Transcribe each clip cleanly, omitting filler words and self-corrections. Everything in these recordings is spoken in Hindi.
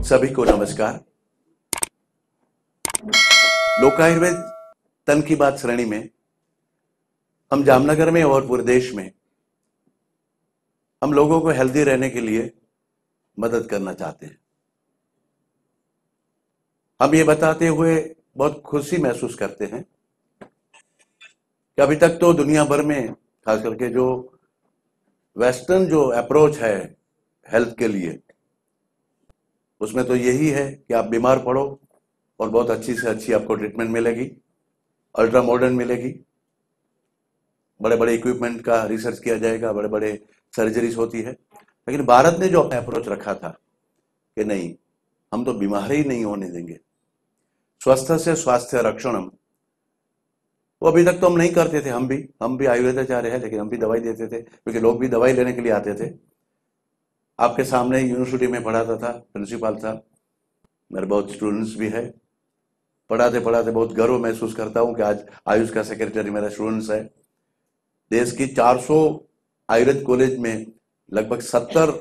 सभी को नमस्कार। लोकायुर्वेद तन की बात श्रेणी में हम जामनगर में और पूरे देश में हम लोगों को हेल्दी रहने के लिए मदद करना चाहते हैं। हम ये बताते हुए बहुत खुशी महसूस करते हैं कि अभी तक तो दुनिया भर में खास करके जो वेस्टर्न जो अप्रोच है हेल्थ के लिए, उसमें तो यही है कि आप बीमार पड़ो और बहुत अच्छी से अच्छी आपको ट्रीटमेंट मिलेगी, अल्ट्रा मॉडर्न मिलेगी, बड़े बड़े इक्विपमेंट का रिसर्च किया जाएगा, बड़े बड़े सर्जरीज होती है। लेकिन भारत ने जो अप्रोच रखा था कि नहीं, हम तो बीमार ही नहीं होने देंगे, स्वस्थ से स्वास्थ्य रक्षणम, वो अभी तक तो हम नहीं करते थे। हम भी आयुर्वेदाचार्य हैं, लेकिन हम भी दवाई देते थे क्योंकि लोग भी दवाई लेने के लिए आते थे। आपके सामने यूनिवर्सिटी में पढ़ाता था, प्रिंसिपल था, मेरे बहुत स्टूडेंट्स भी है। पढ़ाते पढ़ाते बहुत गर्व महसूस करता हूं कि आज आयुष का सेक्रेटरी मेरा स्टूडेंट्स है। देश की 400 आयुर्वेद कॉलेज में लगभग 70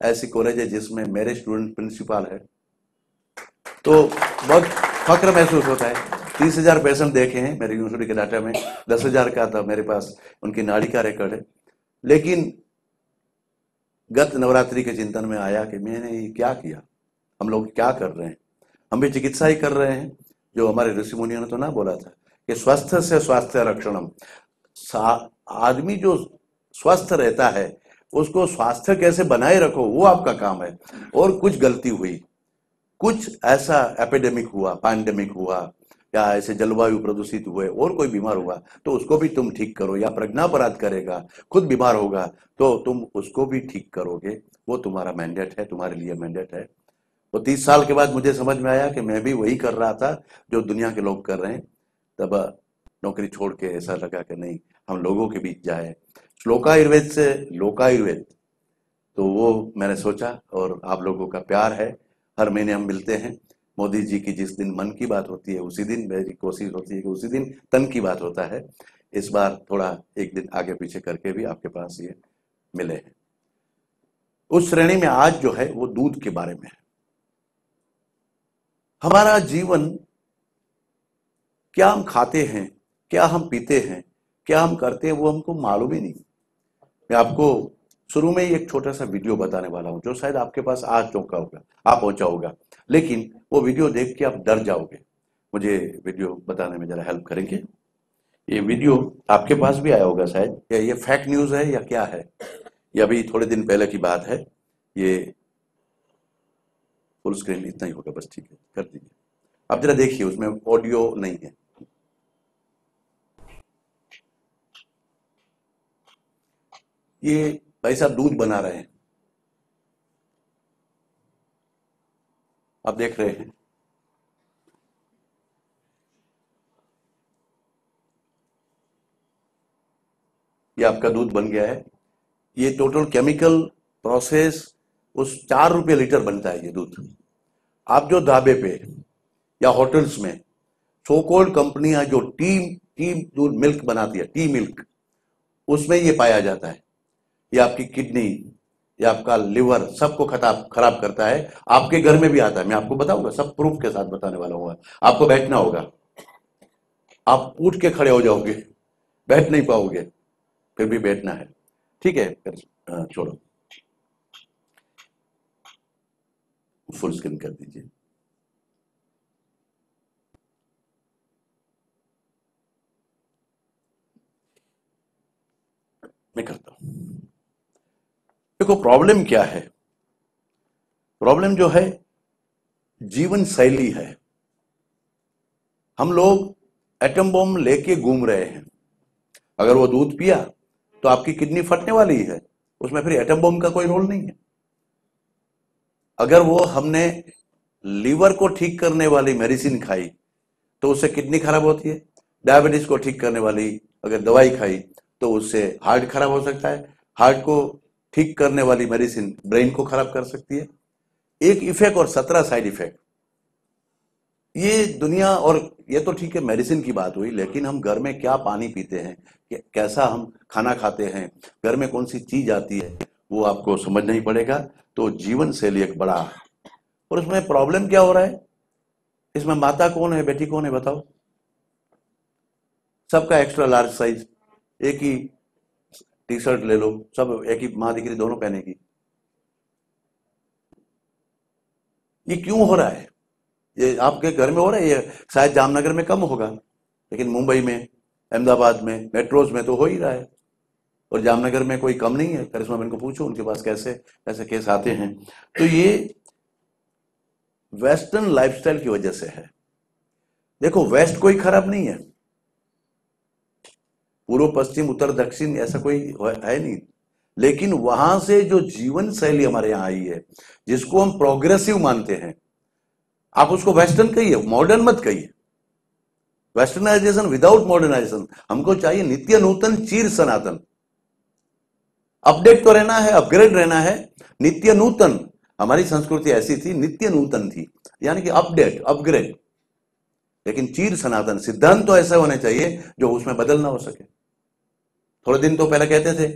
ऐसी कॉलेज है जिसमें मेरे स्टूडेंट प्रिंसिपल है, तो बहुत फक्र महसूस होता है। 30,000 पेशेंट देखे हैं मेरे यूनिवर्सिटी के डाटा में, 10,000 का था मेरे पास उनकी नाड़ी का रिकॉर्ड है। लेकिन गत नवरात्रि के चिंतन में आया कि मैंने ये क्या किया, हम लोग क्या कर रहे हैं। हम भी चिकित्सा ही कर रहे हैं, जो हमारे ऋषि मुनियों ने तो ना बोला था कि स्वस्थ से स्वास्थ्य रक्षणम। आदमी जो स्वस्थ रहता है उसको स्वास्थ्य कैसे बनाए रखो, वो आपका काम है। और कुछ गलती हुई, कुछ ऐसा एपिडेमिक हुआ, पैंडेमिक हुआ, या ऐसे जलवायु प्रदूषित हुए और कोई बीमार हुआ तो उसको भी तुम ठीक करो, या प्रज्ञापराध करेगा, खुद बीमार होगा तो तुम उसको भी ठीक करोगे। वो तुम्हारा मैंडेट है, तुम्हारे लिए मैंडेट है। वो 30 साल के बाद मुझे समझ में आया कि मैं भी वही कर रहा था जो दुनिया के लोग कर रहे हैं। तब नौकरी छोड़ के ऐसा लगा कि नहीं, हम लोगों के बीच जाए, श्लोकायुर्वेद से लोकायुर्वेद। तो वो मैंने सोचा, और आप लोगों का प्यार है, हर महीने हम मिलते हैं। मोदी जी की जिस दिन मन की बात होती है उसी दिन मेरी कोशिश होती है कि उसी दिन तन की बात होता है। इस बार थोड़ा एक दिन आगे पीछे करके भी आपके पास ये मिले हैं। उस श्रेणी में आज जो है वो दूध के बारे में है। हमारा जीवन, क्या हम खाते हैं, क्या हम पीते हैं, क्या हम करते हैं, वो हमको मालूम ही नहीं। मैं आपको शुरू में ही एक छोटा सा वीडियो बताने वाला हूं जो शायद आपके पास आ चुका होगा, आ पहुंचा होगा, लेकिन वो वीडियो देख के आप डर जाओगे। मुझे वीडियो बताने में जरा हेल्प करेंगे। ये वीडियो आपके पास भी आया होगा शायद, या ये फेक न्यूज है या क्या है, ये अभी थोड़े दिन पहले की बात है। ये फुल स्क्रीन इतना ही होगा बस, ठीक है, कर दीजिए। आप जरा देखिए, उसमें ऑडियो नहीं है। ये भाई साहब दूध बना रहे हैं, आप देख रहे हैं। ये आपका दूध बन गया है। ये टोटल केमिकल प्रोसेस, उस 4 रुपये लीटर बनता है ये दूध। आप जो ढाबे पे या होटल्स में सो कॉल्ड कंपनियां जो टी दूध मिल्क बनाती है, टी मिल्क, उसमें ये पाया जाता है। ये आपकी किडनी या आपका लिवर सबको खराब करता है। आपके घर में भी आता है, मैं आपको बताऊंगा, सब प्रूफ के साथ बताने वाला हूँ। आपको बैठना होगा, आप उठ के खड़े हो जाओगे, बैठ नहीं पाओगे, फिर भी बैठना है, ठीक है। फिर छोड़ो, फुल स्क्रीन कर दीजिए। मैं करता हूं। देखो प्रॉब्लम क्या है, प्रॉब्लम जो है जीवन शैली है। हम लोग एटम बम लेके घूम रहे हैं। अगर वो दूध पिया तो आपकी किडनी फटने वाली है, उसमें फिर एटम बम का कोई रोल नहीं है। अगर वो हमने लीवर को ठीक करने वाली मेडिसिन खाई तो उससे किडनी खराब होती है। डायबिटीज को ठीक करने वाली अगर दवाई खाई तो उससे हार्ट खराब हो सकता है। हार्ट को ठीक करने वाली मेडिसिन ब्रेन को खराब कर सकती है। एक इफेक्ट और 17 साइड इफेक्ट, ये दुनिया। और ये तो ठीक है, मेडिसिन की बात हुई, लेकिन हम घर में क्या पानी पीते हैं, कैसा हम खाना खाते हैं, घर में कौन सी चीज आती है, वो आपको समझना ही पड़ेगा। तो जीवन शैली एक बड़ा, और उसमें प्रॉब्लम क्या हो रहा है? इसमें माता कौन है, बेटी कौन है, बताओ? सबका एक्स्ट्रा लार्ज साइज, एक ही टी शर्ट ले लो, सब एक ही माँ दिख रही, दोनों पहनेगी। ये क्यों हो रहा है? ये आपके घर में हो रहा है? ये शायद जामनगर में कम होगा, लेकिन मुंबई में, अहमदाबाद में, मेट्रोज में तो हो ही रहा है। और जामनगर में कोई कम नहीं है। करिश्मा बहन को पूछो, उनके पास कैसे कैसे केस आते हैं। तो ये वेस्टर्न लाइफस्टाइल की वजह से है। देखो, वेस्ट कोई खराब नहीं है, पूर्व पश्चिम उत्तर दक्षिण ऐसा कोई है नहीं, लेकिन वहां से जो जीवन शैली हमारे यहाँ आई है, जिसको हम प्रोग्रेसिव मानते हैं, आप उसको वेस्टर्न कहिए, मॉडर्न मत कहिए। वेस्टर्नाइजेशन विदाउट मॉडर्नाइजेशन, हमको चाहिए नित्य नूतन चीर सनातन। अपडेट तो रहना है, अपग्रेड रहना है, नित्य नूतन। हमारी संस्कृति ऐसी थी, नित्य नूतन थी, यानी कि अपडेट, अपग्रेड। लेकिन चीर सनातन सिद्धांत तो ऐसे होने चाहिए जो उसमें बदल ना हो सके। थोड़े दिन तो पहले कहते थे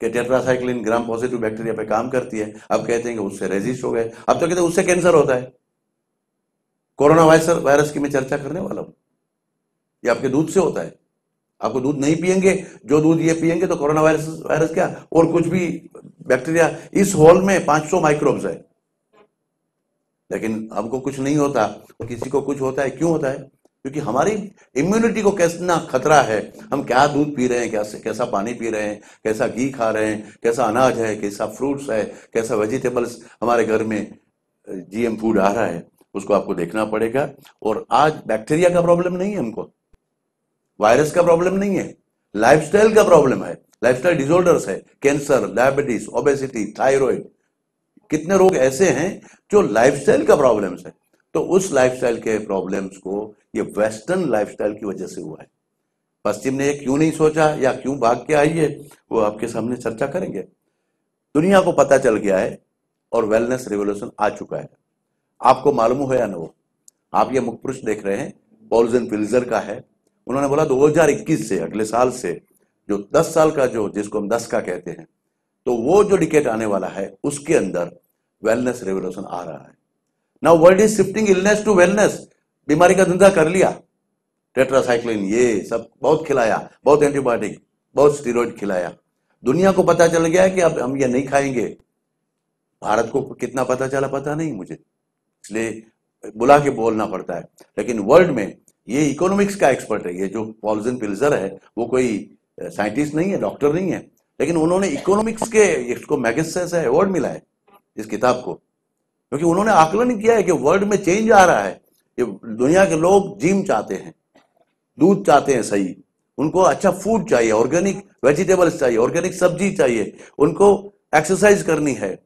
कि टेट्रासाइक्लिन ग्राम पॉजिटिव बैक्टीरिया पे काम करती है, अब कहते हैं कि उससे रेजिस्ट हो गए, अब तो कहते हैं उससे कैंसर होता है। कोरोना वायरस की मैं चर्चा करने वाला हूं। ये आपके दूध से होता है। आपको दूध नहीं पिएंगे, जो दूध ये पिएंगे तो कोरोना वायरस क्या और कुछ भी बैक्टीरिया, इस होल में 500 माइक्रोब्स है, लेकिन हमको कुछ नहीं होता और किसी को कुछ होता है। क्यों होता है? क्योंकि हमारी इम्यूनिटी को कितना खतरा है। हम क्या दूध पी रहे हैं, कैसा पानी पी रहे हैं, कैसा घी खा रहे हैं, कैसा अनाज है, कैसा फ्रूट्स है, कैसा वेजिटेबल्स हमारे घर में जीएम फूड आ रहा है, उसको आपको देखना पड़ेगा। और आज बैक्टीरिया का प्रॉब्लम नहीं है हमको, वायरस का प्रॉब्लम नहीं है, लाइफस्टाइल का प्रॉब्लम है। लाइफस्टाइल डिसऑर्डर्स है, कैंसर, डायबिटीज, ओबेसिटी, थायराइड, कितने रोग ऐसे हैं जो लाइफस्टाइल का प्रॉब्लम्स है। तो उस लाइफस्टाइल के प्रॉब्लम्स को ये वेस्टर्न लाइफस्टाइल की वजह से हुआ है। पश्चिम ने क्यों नहीं सोचा या क्यों भाग के आई है, वो आपके सामने चर्चा करेंगे। दुनिया को पता चल गया है और वेलनेस रिवोल्यूशन आ चुका है। आपको मालूम हो या न हो, आप ये मुख पुरुष देख रहे हैं, पॉल्जन पिल्जर का है। उन्होंने बोला 2021 से, अगले साल से, जो 10 साल का, जो जिसको हम 10 का कहते हैं, तो वो जो डिकेट आने वाला है उसके अंदर वेलनेस रेवोल्यूशन आ रहा है। Now world is shifting illness to wellness. बीमारी का धंधा कर लिया, टेट्रासाइक्लिन ये सब बहुत खिलाया, बहुत एंटीबायोटिक, बहुत स्टीरॉइड खिलाया। दुनिया को पता चल गया है कि अब हम ये नहीं खाएंगे। भारत को कितना पता चला पता नहीं मुझे, इसलिए बुला के बोलना पड़ता है। लेकिन वर्ल्ड में ये इकोनॉमिक्स का एक्सपर्ट है, ये जो पॉल्जन पिल्जर है, वो कोई साइंटिस्ट नहीं है, डॉक्टर नहीं है, लेकिन उन्होंने इकोनॉमिक्स के, इसको मैगसेसे से अवार्ड मिला है इस किताब को, क्योंकि उन्होंने आकलन किया है कि वर्ल्ड में चेंज आ रहा है। ये दुनिया के लोग जिम चाहते हैं, दूध चाहते हैं सही, उनको अच्छा फूड चाहिए, ऑर्गेनिक वेजिटेबल्स चाहिए, ऑर्गेनिक सब्जी चाहिए, उनको एक्सरसाइज करनी है,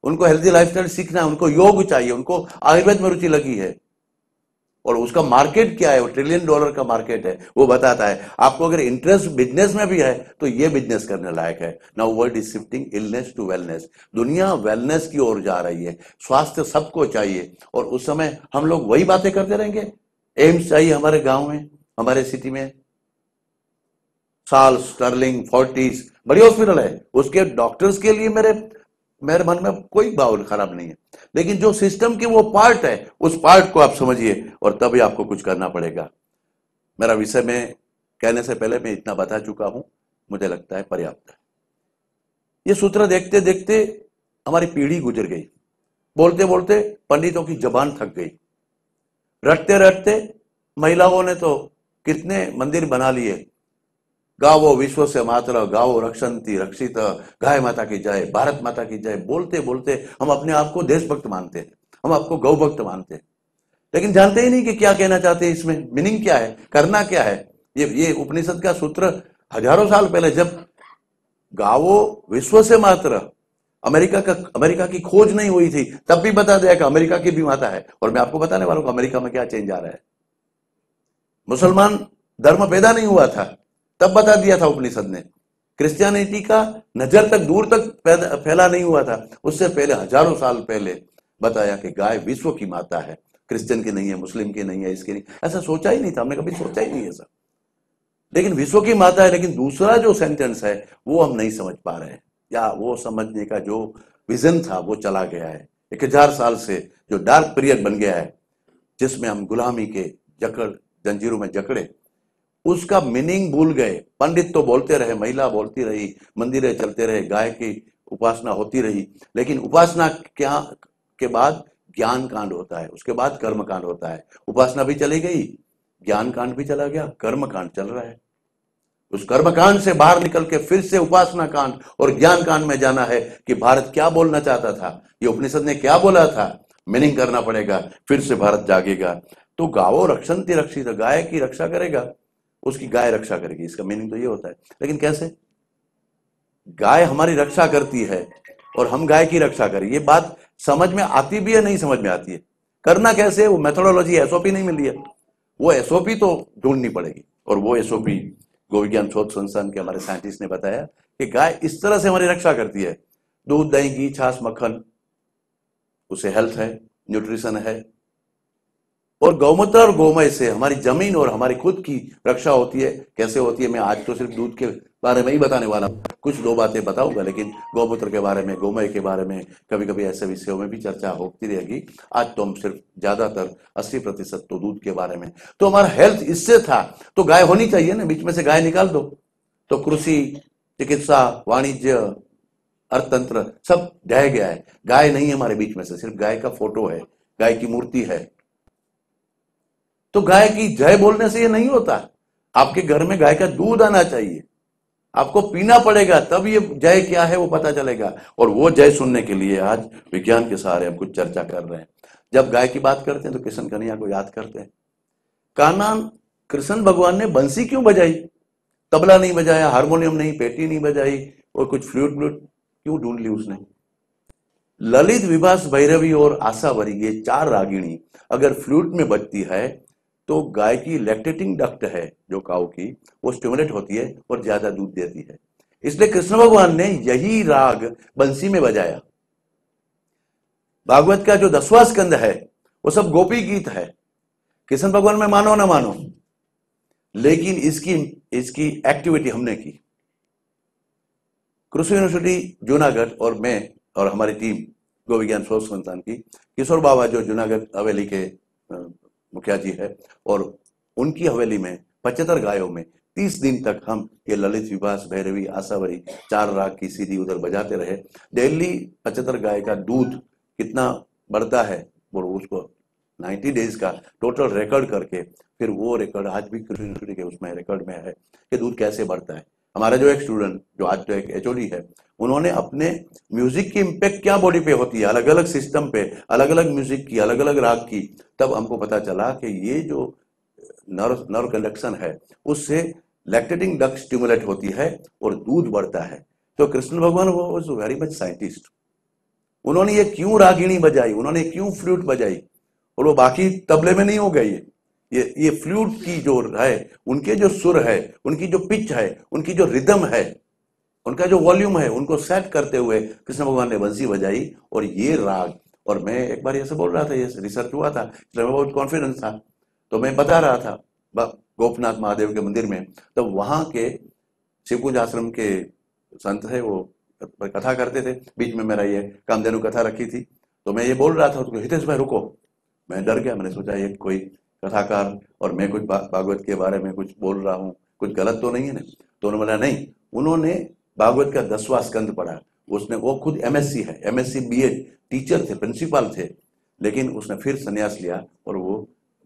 उनको हेल्दी लाइफस्टाइल सीखना है, उनको योग चाहिए, उनको आयुर्वेद में रुचि लगी है। और उसका मार्केट क्या है, वो $1 ट्रिलियन का मार्केट है, वो बताता है। आपको अगर इंटरेस्ट बिजनेस में भी है तो ये बिजनेस करने लायक है। Now world is shifting illness to wellness. दुनिया वेलनेस की ओर जा रही है, स्वास्थ्य सबको चाहिए। और उस समय हम लोग वही बातें करते रहेंगे। एम्स चाहिए हमारे गांव में, हमारे सिटी में, साल स्टर्लिंग, फोर्टिस, बड़ी हॉस्पिटल है, उसके डॉक्टर्स के लिए मेरे मन में कोई भाव खराब नहीं है, लेकिन जो सिस्टम की वो पार्ट है, उस पार्ट को आप समझिए और तभी आपको कुछ करना पड़ेगा। मेरा विषय में कहने से पहले मैं इतना बता चुका हूं, मुझे लगता है पर्याप्त है। ये सूत्र देखते देखते हमारी पीढ़ी गुजर गई, बोलते बोलते पंडितों की जबान थक गई, रटते रटते महिलाओं ने तो कितने मंदिर बना लिए। गावो विश्व से मातरम, गावो रक्षंती रक्षित, गाय माता की जय, भारत माता की जय, बोलते बोलते हम अपने आप को देशभक्त मानते हैं, हम आपको गौभक्त मानते हैं, लेकिन जानते ही नहीं कि क्या कहना चाहते हैं, इसमें मीनिंग क्या है, करना क्या है। ये उपनिषद का सूत्र हजारों साल पहले, जब गावो विश्व से मातरम, अमेरिका की खोज नहीं हुई थी, तब भी बता दिया कि अमेरिका की भी माता है। और मैं आपको बताने वाला हूं अमेरिका में क्या चेंज आ रहा है। मुसलमान धर्म पैदा नहीं हुआ था, तब बता दिया था उपनिषद ने। क्रिश्चियनिटी का नजर तक दूर तक फैला नहीं हुआ था, उससे पहले हजारों साल पहले बताया कि गाय विश्व की माता है, क्रिश्चियन की नहीं है, मुस्लिम की नहीं है, इसकी नहीं। ऐसा सोचा ही नहीं था, हमने कभी सोचा ही नहीं ऐसा। लेकिन विश्व की माता है, लेकिन दूसरा जो सेंटेंस है वो हम नहीं समझ पा रहे हैं, या वो समझने का जो विजन था वो चला गया है। 1000 साल से जो डार्क पीरियड बन गया है, जिसमें हम गुलामी के जंजीरों में जकड़े, उसका मीनिंग भूल गए। पंडित तो बोलते रहे, महिला बोलती रही, मंदिरें चलते रहे, गाय की उपासना होती रही, लेकिन उपासना क्या के बाद ज्ञान कांड होता है, उसके बाद कर्म कांड होता है। उपासना भी चली गई, ज्ञान कांड भी चला गया, कर्म कांड चल रहा है। उस कर्म कांड से बाहर निकल के फिर से उपासना कांड और ज्ञान कांड में जाना है कि भारत क्या बोलना चाहता था, ये उपनिषद ने क्या बोला था, मीनिंग करना पड़ेगा, फिर से भारत जागेगा। तो गावो रक्षन्ति रक्षित, गाय की रक्षा करेगा, उसकी गाय रक्षा करेगी, इसका मीनिंग तो ये होता है। लेकिन कैसे? गाय हमारी रक्षा करती है और हम गाय की रक्षा करें, ये बात समझ में आती भी है, नहीं समझ में आती है। करना कैसे? वो मेथोडोलॉजी, एसओपी नहीं मिल रही है, वो एसओपी तो ढूंढनी पड़ेगी। और वो एसओपी गो विज्ञान शोध संस्थान के हमारे साइंटिस्ट ने बताया कि गाय इस तरह से हमारी रक्षा करती है। दूध, दही, घी, छाछ, मक्खन, उसे हेल्थ है, न्यूट्रिशन है। और गौमूत्र और गोमय से हमारी जमीन और हमारी खुद की रक्षा होती है। कैसे होती है? मैं आज तो सिर्फ दूध के बारे में ही बताने वाला हूं, कुछ दो बातें बताऊंगा, लेकिन गौमूत्र के बारे में, गोमय के बारे में कभी कभी ऐसे विषयों में भी चर्चा होती रहेगी। आज तो हम सिर्फ ज्यादातर 80% तो दूध के बारे में। तो हमारा हेल्थ इससे था, तो गाय होनी चाहिए ना, बीच में से गाय निकाल दो तो कृषि, चिकित्सा, वाणिज्य, अर्थतंत्र सब ढह गया है। गाय नहीं है हमारे बीच में से, सिर्फ गाय का फोटो है, गाय की मूर्ति है। तो गाय की जय बोलने से ये नहीं होता। आपके घर में गाय का दूध आना चाहिए, आपको पीना पड़ेगा, तब ये जय क्या है वो पता चलेगा। और वो जय सुनने के लिए आज विज्ञान के सहारे हम कुछ चर्चा कर रहे हैं। जब गाय की बात करते हैं तो कृष्ण कन्हैया को याद करते हैं। कान्हा, कृष्ण भगवान ने बंसी क्यों बजाई? तबला नहीं बजाया, हारमोनियम नहीं, पेटी नहीं बजाई, और कुछ फ्लूट व्लूट क्यों ढूंढ ली उसने? ललित, विभास, भैरवी और आशावरी, ये 4 रागिणी अगर फ्लूट में बजती है तो गाय की लैक्टेटिंग डक्ट है जो काऊ की, वो स्टिमुलेट होती है और ज्यादा दूध देती है। इसलिए कृष्ण भगवान ने यही राग बंसी में बजाया। भागवत का जो 10वां स्कंद है वो सब गोपी गीत है। कृष्ण भगवान में मानो ना मानो, लेकिन इसकी एक्टिविटी हमने की। कृषि यूनिवर्सिटी जूनागढ़ और मैं और हमारी टीम गो विज्ञान शोध संस्थान की, किशोर बाबा जो जूनागढ़ हवेली के मुखिया जी है, और उनकी हवेली में 75 गायों में 30 दिन तक हम ये ललित, विभास, भैरवी, आशावरी 4 राग की सीधी उधर बजाते रहे। डेली 75 गाय का दूध कितना बढ़ता है और उसको 90 डेज का टोटल रिकॉर्ड करके, फिर वो रिकॉर्ड आज भी कृषि यूनिवर्सिटी के उसमें रिकॉर्ड में है कि दूध कैसे बढ़ता है। हमारा जो एक स्टूडेंट जो आज तो एक एचओडी है, उन्होंने अपने म्यूजिक की इंपैक्ट क्या बॉडी पे होती है, अलग अलग सिस्टम पे, अलग अलग म्यूजिक की, अलग अलग राग की, तब हमको पता चला कि ये जो नर्व कंडक्शन है उससे लैक्टेटिंग डक्ट स्टिमुलेट होती है और दूध बढ़ता है। तो कृष्ण भगवान वाज वेरी मच साइंटिस्ट। उन्होंने ये क्यों रागिणी बजाई, उन्होंने क्यों फ्लूट बजाई, और वो बाकी तबले में नहीं हो गई। ये फ्लूट की जो है, उनके जो सुर है, उनकी जो पिच है, उनकी जो रिदम है, उनका जो वॉल्यूम है, उनको सेट करते हुए कृष्ण भगवान ने बंसी बजाई और ये राग। और मैं एक बार ऐसे बोल रहा था, ये रिसर्च हुआ था, इसलिए मैं बहुत कॉन्फिडेंस था, तो मैं बता रहा था गोपनाथ महादेव के मंदिर में। तो वहां के शिवकुंज आश्रम के संत है, वो कथा करते थे, बीच में मेरा ये कामधेनु कथा रखी थी, तो मैं ये बोल रहा था, तो हितेश भाई रुको, मैं डर गया, मैंने सोचा ये कोई कथाकार और मैं कुछ भागवत के बारे में कुछ बोल रहा हूँ, कुछ गलत तो नहीं है ना? तो उन्होंने बोला नहीं, उन्होंने भागवत का 10वां स्कंद पढ़ा। उसने, वो खुद एमएससी है, एमएससी बीएड टीचर थे, प्रिंसिपल थे, लेकिन उसने फिर संन्यास लिया और वो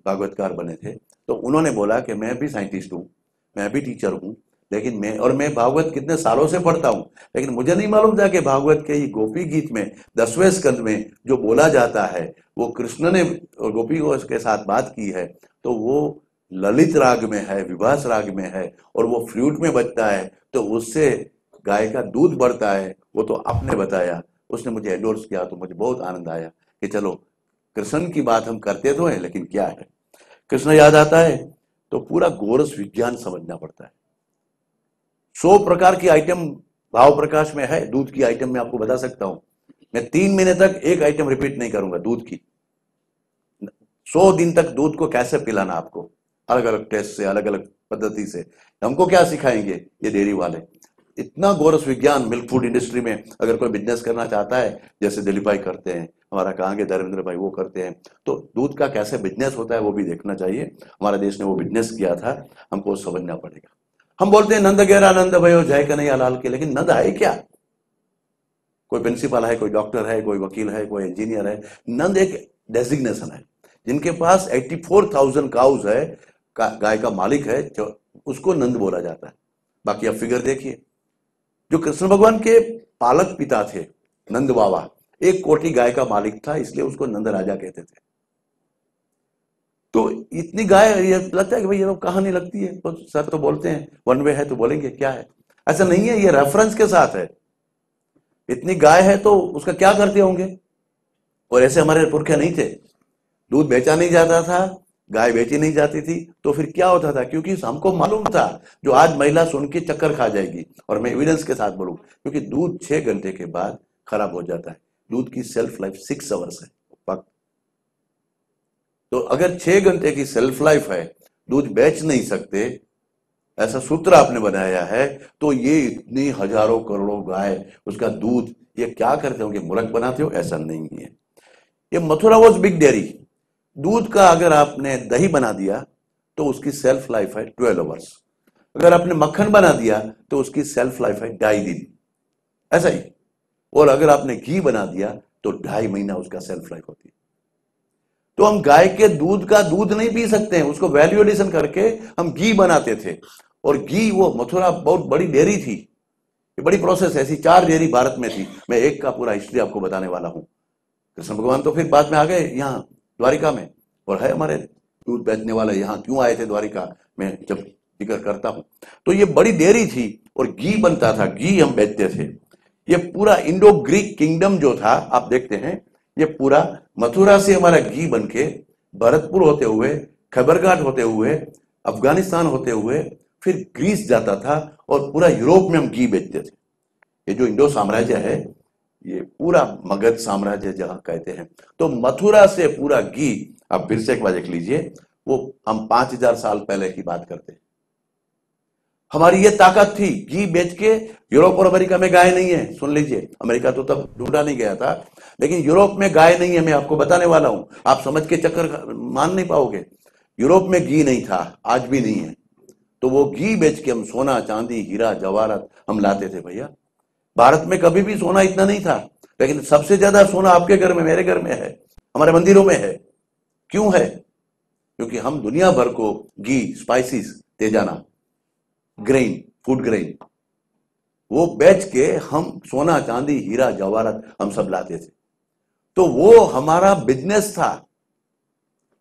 भागवतकार बने थे। तो उन्होंने बोला कि मैं भी साइंटिस्ट हूँ, मैं भी टीचर हूँ, लेकिन मैं भागवत कितने सालों से पढ़ता हूँ, लेकिन मुझे नहीं मालूम था कि भागवत के ये गोपी गीत में 10वें स्कंद में जो बोला जाता है वो कृष्ण ने और गोपी को उसके साथ बात की है, तो वो ललित राग में है, विभास राग में है, और वो फ्लूट में बजता है, तो उससे गाय का दूध बढ़ता है। वो तो आपने बताया, उसने मुझे एंडोर्स किया, तो मुझे बहुत आनंद आया कि चलो कृष्ण की बात हम करते तो हैं, लेकिन क्या है, कृष्ण याद आता है तो पूरा गोरस विज्ञान समझना पड़ता है। 100 प्रकार की आइटम भाव प्रकाश में है। दूध की आइटम में आपको बता सकता हूं, मैं 3 महीने तक एक आइटम रिपीट नहीं करूंगा दूध की। 100 दिन तक दूध को कैसे पिलाना, आपको अलग अलग टेस्ट से, अलग अलग पद्धति से, हमको क्या सिखाएंगे ये डेयरी वाले। इतना गोरस विज्ञान मिल्क फूड इंडस्ट्री में अगर कोई बिजनेस करना चाहता है, जैसे दिलीप भाई करते हैं, हमारा कहाँ के धर्मेंद्र भाई वो करते हैं। तो दूध का कैसे बिजनेस होता है वो भी देखना चाहिए। हमारा देश ने वो बिजनेस किया था, हमको समझना पड़ेगा। हम बोलते हैं नंद गहरा नंद भयो जय कन्हैया लाल के, लेकिन नंद है क्या? कोई प्रिंसिपल है, कोई डॉक्टर है, कोई वकील है, कोई इंजीनियर है। नंद एक डेजिग्नेशन है। जिनके पास 84,000 काउज है, गाय का मालिक है, जो उसको नंद बोला जाता है। बाकी आप फिगर देखिए, जो कृष्ण भगवान के पालक पिता थे नंद बाबा, 1 कोटी गाय का मालिक था, इसलिए उसको नंद राजा कहते थे। तो इतनी गाय, ये लगता है कि भाई ये कहानी लगती है, तो सर तो बोलते हैं वन वे है तो बोलेंगे क्या है। ऐसा नहीं है, ये रेफरेंस के साथ है। इतनी गाय है तो उसका क्या करते होंगे। और ऐसे हमारे पुरखे नहीं थे, दूध बेचा नहीं जाता था, गाय बेची नहीं जाती थी, तो फिर क्या होता था? क्योंकि हमको मालूम था जो आज महिला सुन के चक्कर खा जाएगी, और मैं एविडेंस के साथ बोलूं, क्योंकि दूध 6 घंटे के बाद खराब हो जाता है। दूध की सेल्फ लाइफ 6 आवर्स है। तो अगर 6 घंटे की सेल्फ लाइफ है, दूध बेच नहीं सकते, ऐसा सूत्र आपने बनाया है, तो ये इतनी हजारों करोड़ों गाय, उसका दूध ये क्या करते होंगे? मुर्ग बनाते हो? ऐसा नहीं है। ये मथुरा वॉज बिग डेयरी। दूध का अगर आपने दही बना दिया तो उसकी सेल्फ लाइफ है 12 आवर्स। अगर आपने मक्खन बना दिया तो उसकी सेल्फ लाइफ है 2.5 दिन, ऐसा ही। और अगर आपने घी बना दिया तो 2.5 महीना उसका सेल्फ लाइफ होती है। तो हम गाय के दूध का दूध नहीं पी सकते हैं, उसको वैल्यू एडिशन करके हम घी बनाते थे। और घी, वो मथुरा बहुत बड़ी डेयरी थी, ये बड़ी प्रोसेस है। ऐसी 4 डेयरी भारत में थी। मैं एक का पूरा हिस्ट्री आपको बताने वाला हूं। कृष्ण भगवान तो फिर बाद में आ गए यहाँ द्वारिका में, और है हमारे दूध बेचने वाले यहाँ क्यों आए थे द्वारिका में, जब जिक्र करता हूं। तो ये बड़ी डेयरी थी और घी बनता था, घी हम बेचते थे। ये पूरा इंडो ग्रीक किंगडम जो था, आप देखते हैं, ये पूरा मथुरा से हमारा घी बनके भरतपुर होते हुए, खैबरघाट होते हुए, अफगानिस्तान होते हुए फिर ग्रीस जाता था, और पूरा यूरोप में हम घी बेचते थे। ये जो इंडो साम्राज्य है, ये पूरा मगध साम्राज्य जहां कहते हैं। तो मथुरा से पूरा घी, आप फिर से एक बार देख लीजिए, वो हम 5,000 साल पहले की बात करते हैं। हमारी ये ताकत थी, घी बेच के। यूरोप और अमेरिका में गाय नहीं है, सुन लीजिए। अमेरिका तो तब ढूंढा नहीं गया था, लेकिन यूरोप में गाय नहीं है। मैं आपको बताने वाला हूं, आप समझ के चक्कर मान नहीं पाओगे। यूरोप में घी नहीं था, आज भी नहीं है। तो वो घी बेच के हम सोना चांदी हीरा जवाहरात हम लाते थे भैया। भारत में कभी भी सोना इतना नहीं था, लेकिन सबसे ज्यादा सोना आपके घर में, मेरे घर में है, हमारे मंदिरों में है। क्यों है? क्योंकि हम दुनिया भर को घी, स्पाइसेस, तेजाना, ग्रेन, फूड ग्रेन, वो बेच के हम सोना चांदी हीरा जवाहरात हम सब लाते थे। तो वो हमारा बिजनेस था,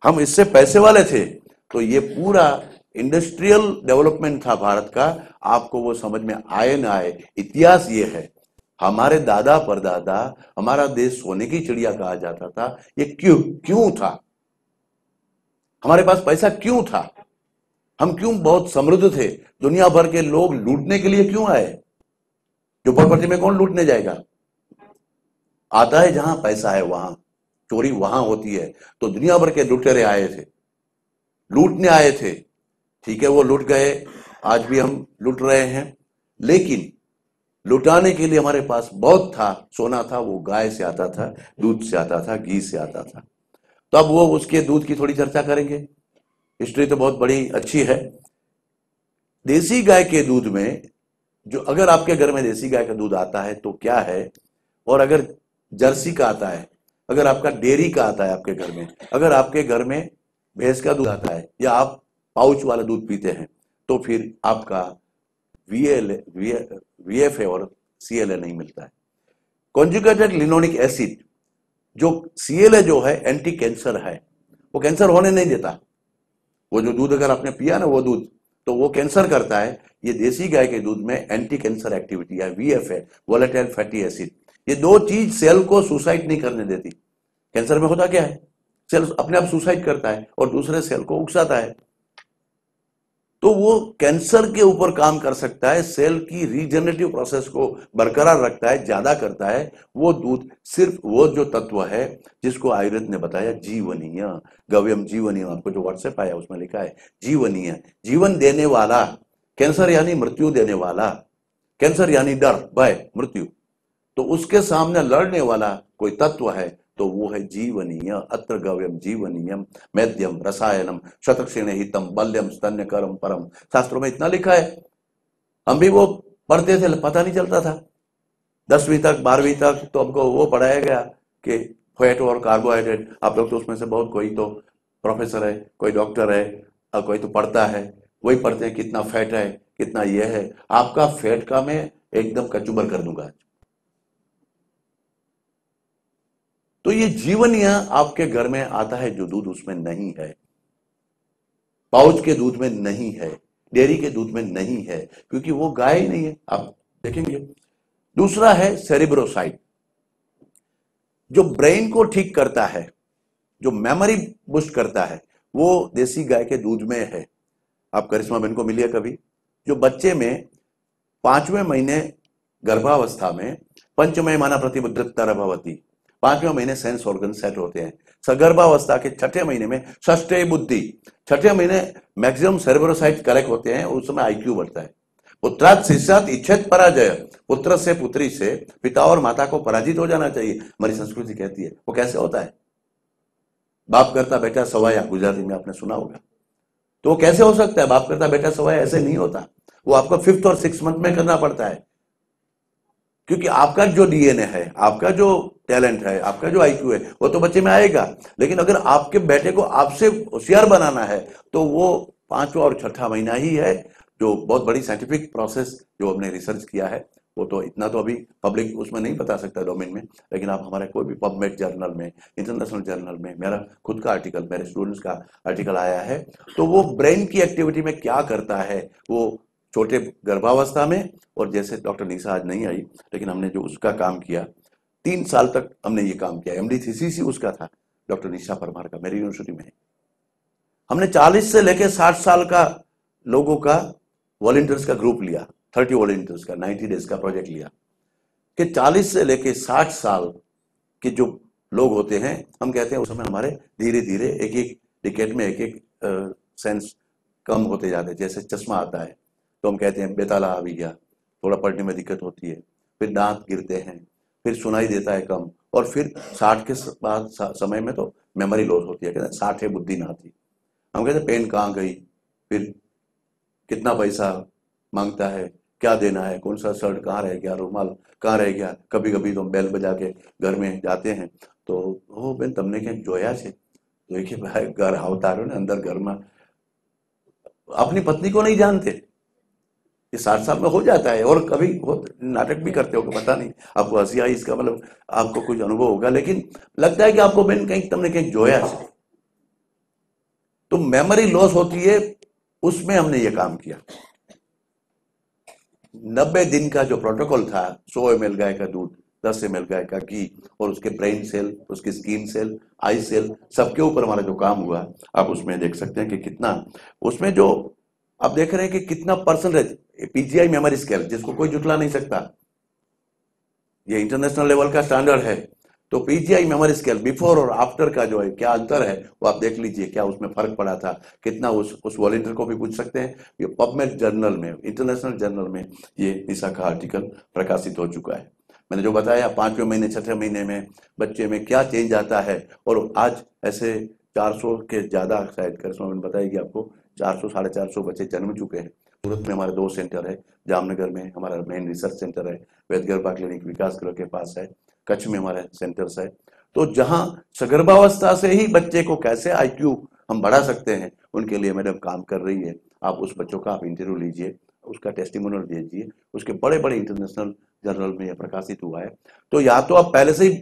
हम इससे पैसे वाले थे। तो ये पूरा इंडस्ट्रियल डेवलपमेंट था भारत का। आपको वो समझ में आए ना आए, इतिहास ये है। हमारे दादा परदादा, हमारा देश सोने की चिड़िया कहा जाता था। ये क्यों था? हमारे पास पैसा क्यों था? हम क्यों बहुत समृद्ध थे? दुनिया भर के लोग लूटने के लिए क्यों आए? झोपड़पट्टी में कौन लूटने जाएगा? आता है जहां पैसा है, वहां चोरी वहां होती है। तो दुनिया भर के लुटेरे आए थे, लूटने आए थे। ठीक है, वो लूट गए, आज भी हम लूट रहे हैं। लेकिन लुटाने के लिए हमारे पास बहुत था, सोना था। वो गाय से आता था, दूध से आता था, घी से आता था। तो अब वो उसके दूध की थोड़ी चर्चा करेंगे। हिस्ट्री तो बहुत बड़ी अच्छी है। देसी गाय के दूध में, जो अगर आपके घर में देसी गाय का दूध आता है तो क्या है, और अगर जर्सी का आता है, अगर आपका डेयरी का आता है आपके घर में, अगर आपके घर में भैंस का दूध आता है, या आप पाउच वाला दूध पीते हैं, तो फिर आपका वीएफए और सीएलए नहीं मिलता है। कॉन्जुगेटेड लिनोलिक एसिड, जो सीएलए जो है एंटी कैंसर है, वो कैंसर होने नहीं देता। वो जो दूध अगर आपने पिया ना, वो दूध, तो वो कैंसर करता है। ये देसी गाय के दूध में एंटी कैंसर एक्टिविटी है, वीएफए, वोलेटाइल फैटी एसिड। ये 2 चीज सेल को सुसाइड नहीं करने देती। कैंसर में होता क्या है? सेल अपने आप सुसाइड करता है और दूसरे सेल को उकसाता है। तो वो कैंसर के ऊपर काम कर सकता है, सेल की रीजनरेटिव प्रोसेस को बरकरार रखता है, ज्यादा करता है। वो दूध सिर्फ वो जो तत्व है जिसको आयुर्वेद ने बताया जीवनीय, गव्यम जीवनीय। आपको जो व्हाट्सएप आया उसमें लिखा है जीवनीय, जीवन देने वाला। कैंसर यानी मृत्यु देने वाला, कैंसर यानी डर, भय, मृत्यु। तो उसके सामने लड़ने वाला कोई तत्व है, तो वो है जीवनीय, अत्र गव्यम जीवनीयम मेद्यम रसायनम शतक्षीण हितम बल्यम स्तन्यकरम परम। शास्त्रों में इतना लिखा है, हम भी वो पढ़ते थे, पता नहीं चलता था। 10वीं तक 12वीं तक तो हमको वो पढ़ाया गया कि फैट और कार्बोहाइड्रेट। आप लोग तो उसमें से बहुत, कोई तो प्रोफेसर है, कोई डॉक्टर है, और कोई तो पढ़ता है, वही पढ़ते हैं कितना फैट है, कितना ये है। आपका फैट का मैं एकदम कचूबर कर दूंगा। तो ये जीवनीय आपके घर में आता है, जो दूध उसमें नहीं है, पाउच के दूध में नहीं है, डेयरी के दूध में नहीं है, क्योंकि वो गाय ही नहीं है। आप देखेंगे। दूसरा है सेरिब्रोसाइड, जो ब्रेन को ठीक करता है, जो मेमोरी बूस्ट करता है, वो देसी गाय के दूध में है। आप करिश्मा बेन को मिलिए कभी, जो बच्चे में 5वें महीने गर्भावस्था में पंचमय माना प्रतिबद्धता भवती, 5वें महीने सेंस ऑर्गन सेट होते हैं। सगर्भावस्था के 6ठे महीने में षष्ठे बुद्धि, 6ठे महीने मैक्सिमम सेरेब्रोसाइट करेक्ट होते हैं, उस समय आईक्यू बढ़ता है। पुत्रात शिष्यात इच्छेत पराजय, पुत्र से पुत्री से पिता और माता को पराजित हो जाना चाहिए, हमारी संस्कृति कहती है। वो कैसे होता है? बाप करता बेटा सवाया, गुजराती में आपने सुना होगा। तो वो कैसे हो सकता है? बाप करता बेटा सवाया ऐसे नहीं होता, वो आपको 5th और 6th मंथ में करना पड़ता है, क्योंकि आपका जो डीएनए है, आपका जो टैलेंट है, आपका जो आईक्यू है, वो तो बच्चे में आएगा। लेकिन अगर आपके बेटे को आपसे होशियार बनाना है, तो वो 5वां और 6ठा महीना ही है, जो बहुत बड़ी साइंटिफिक प्रोसेस जो हमने रिसर्च किया है। वो तो इतना तो अभी पब्लिक उसमें नहीं बता सकता डोमेन में, लेकिन आप हमारे कोई भी पबमेड जर्नल में, इंटरनेशनल जर्नल में, मेरा खुद का आर्टिकल, मेरे स्टूडेंट्स का आर्टिकल आया है। तो वो ब्रेन की एक्टिविटी में क्या करता है, वो छोटे गर्भावस्था में, और जैसे डॉक्टर निशा आज नहीं आई, लेकिन हमने जो उसका काम किया, 3 साल तक हमने ये काम किया। एमडी थीसिस ही उसका था, डॉक्टर निशा परमार का, मेरी यूनिवर्सिटी में। हमने 40 से लेकर 60 साल का लोगों का वॉलंटियर्स का ग्रुप लिया, 30 वॉलंटियर्स का 90 डेज का प्रोजेक्ट लिया, कि 40 से लेकर 60 साल के जो लोग होते हैं, हम कहते हैं उस समय हमारे धीरे धीरे एक एक डिकेड में एक एक सेंस कम होते जाते हैं। जैसे चश्मा आता है तो हम कहते हैं बेताला आ भी गया, थोड़ा पढ़ने में दिक्कत होती है, फिर दांत गिरते हैं, फिर सुनाई देता है कम, और फिर 60 के बाद समय में तो मेमोरी लॉस होती है, कहते हैं 60 है बुद्धि ना थी। हम कहते हैं पेन कहाँ गई, फिर कितना पैसा मांगता है, क्या देना है, कौन सा शर्ट कहाँ रह गया, रुमाल कहाँ रह गया। कभी कभी तो बेल बजा के घर में जाते हैं तो हो बेन तमने क्या जोया છે, तो एक भाई घर आवता रहो ने अंदर घर में अपनी पत्नी को नहीं जानते। ये 60 साल में हो जाता है, और कभी वो नाटक भी करते हो, पता नहीं आपको हंसी आई, इसका मतलब आपको कुछ अनुभव होगा, लेकिन लगता है कि आपको बेन कहीं तुमने कहीं जोया છે। तो मेमोरी लॉस होती है, उसमें हमने ये काम किया। 90 दिन का जो प्रोटोकॉल था, 100 ml गाय का दूध, 10 ml गाय का घी, और उसके ब्रेन सेल, उसके स्किन सेल, आई सेल, सबके ऊपर हमारा जो काम हुआ, आप उसमें देख सकते हैं कि कितना उसमें जो आप देख रहे हैं कि कितना परसेंटेज पीजीआई मेमोरी स्केल, जिसको कोई जुटला नहीं सकता, ये इंटरनेशनल लेवल का स्टैंडर्ड है। तो पीजीआई मेमोरी स्केल बिफोर और आफ्टर का जो है क्या अंतर है, वो आप देख लीजिए, क्या उसमें फर्क पड़ा था, कितना उस वॉलंटियर को भी पूछ सकते हैं। ये पबमेड जर्नल में, इंटरनेशनल जर्नल में ये निशा का आर्टिकल प्रकाशित हो चुका है। मैंने जो बताया 5वें महीने 6ठे महीने में बच्चे में क्या चेंज आता है, और आज ऐसे 400 के ज्यादा शायद करिश्मा मैंने बताएगी आपको, 400 450 बच्चे जन्म चुके हैं। सूरत में हमारे 2 सेंटर है, जामनगर में हमारा मेन रिसर्च सेंटर है, वैद्यगर्भा क्लिनिक विकास गृह के पास है, कच्छ में हमारे सेंटर्स है। तो जहां सगर्भावस्था से ही बच्चे को कैसे आईक्यू हम बढ़ा सकते हैं, उनके लिए मैडम काम कर रही है। आप उस बच्चों का आप इंटरव्यू लीजिए, उसका टेस्टिमोनियल दीजिए, उसके बड़े बड़े इंटरनेशनल जर्नल में यह प्रकाशित हुआ है। तो या तो आप पहले से ही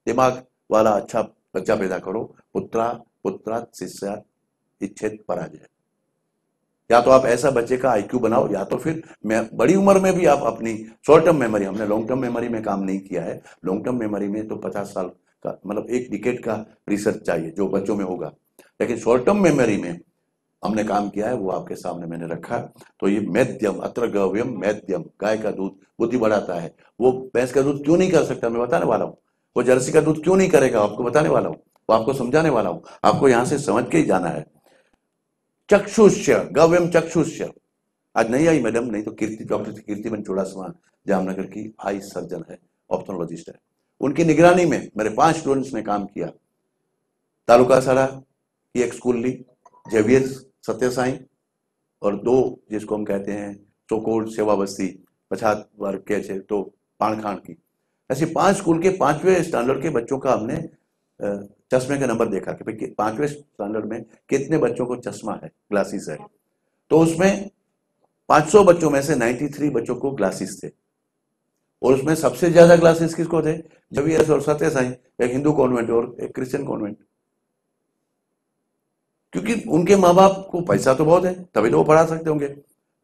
दिमाग वाला अच्छा बच्चा पैदा करो, पुत्रा पुत्रा शिष्या इच्छेत पराजय, या तो आप ऐसा बच्चे का आईक्यू बनाओ, या तो फिर मैं बड़ी उम्र में भी आप अपनी शॉर्ट टर्म मेमोरी, हमने लॉन्ग टर्म मेमोरी में काम नहीं किया है। लॉन्ग टर्म मेमोरी में तो 50 साल का मतलब एक डिकेड का रिसर्च चाहिए जो बच्चों में होगा, लेकिन शॉर्ट टर्म मेमोरी में हमने काम किया है, वो आपके सामने मैंने रखा। तो ये मेद्यम अत्र गव्यम मेद्यम, गाय का दूध बुद्धि बढ़ाता है। वो भैंस का दूध क्यों नहीं कर सकता, मैं बताने वाला हूँ। वो जर्सी का दूध क्यों नहीं करेगा, आपको बताने वाला हूँ, वो आपको समझाने वाला हूँ। आपको यहां से समझ के ही जाना है। चक्षुष्य गव्यम चक्षुष्य, आज नहीं आई मैडम, नहीं तो कीर्ति, डॉक्टर कीर्तिमन चुड़ासमा जामनगर की आई सर्जन है, ऑप्थोलॉजिस्ट है, उनकी निगरानी में मेरे 5 स्टूडेंट्स ने काम किया। तालुका सड़ा की एक स्कूल ली, जेवियर सत्य साई, और 2 जिसको हम कहते हैं चौकोर सेवा बस्ती पछात वर्ग के छे तो पाणखान की, ऐसी 5 स्कूल के 5वें स्टैंडर्ड के बच्चों का हमने चश्मे का नंबर देखा कि भाई 5वें स्टैंडर्ड में कितने बच्चों को चश्मा है, ग्लासेस है। तो उसमें 500 बच्चों में से 93 बच्चों को ग्लासेस थे, और उसमें सबसे ज्यादा ग्लासेस किसको थे? जेवियर और सत्य साई, एक हिंदू कॉन्वेंट और एक क्रिश्चियन कॉन्वेंट। क्योंकि उनके माँ बाप को पैसा तो बहुत है, तभी तो वो पढ़ा सकते होंगे।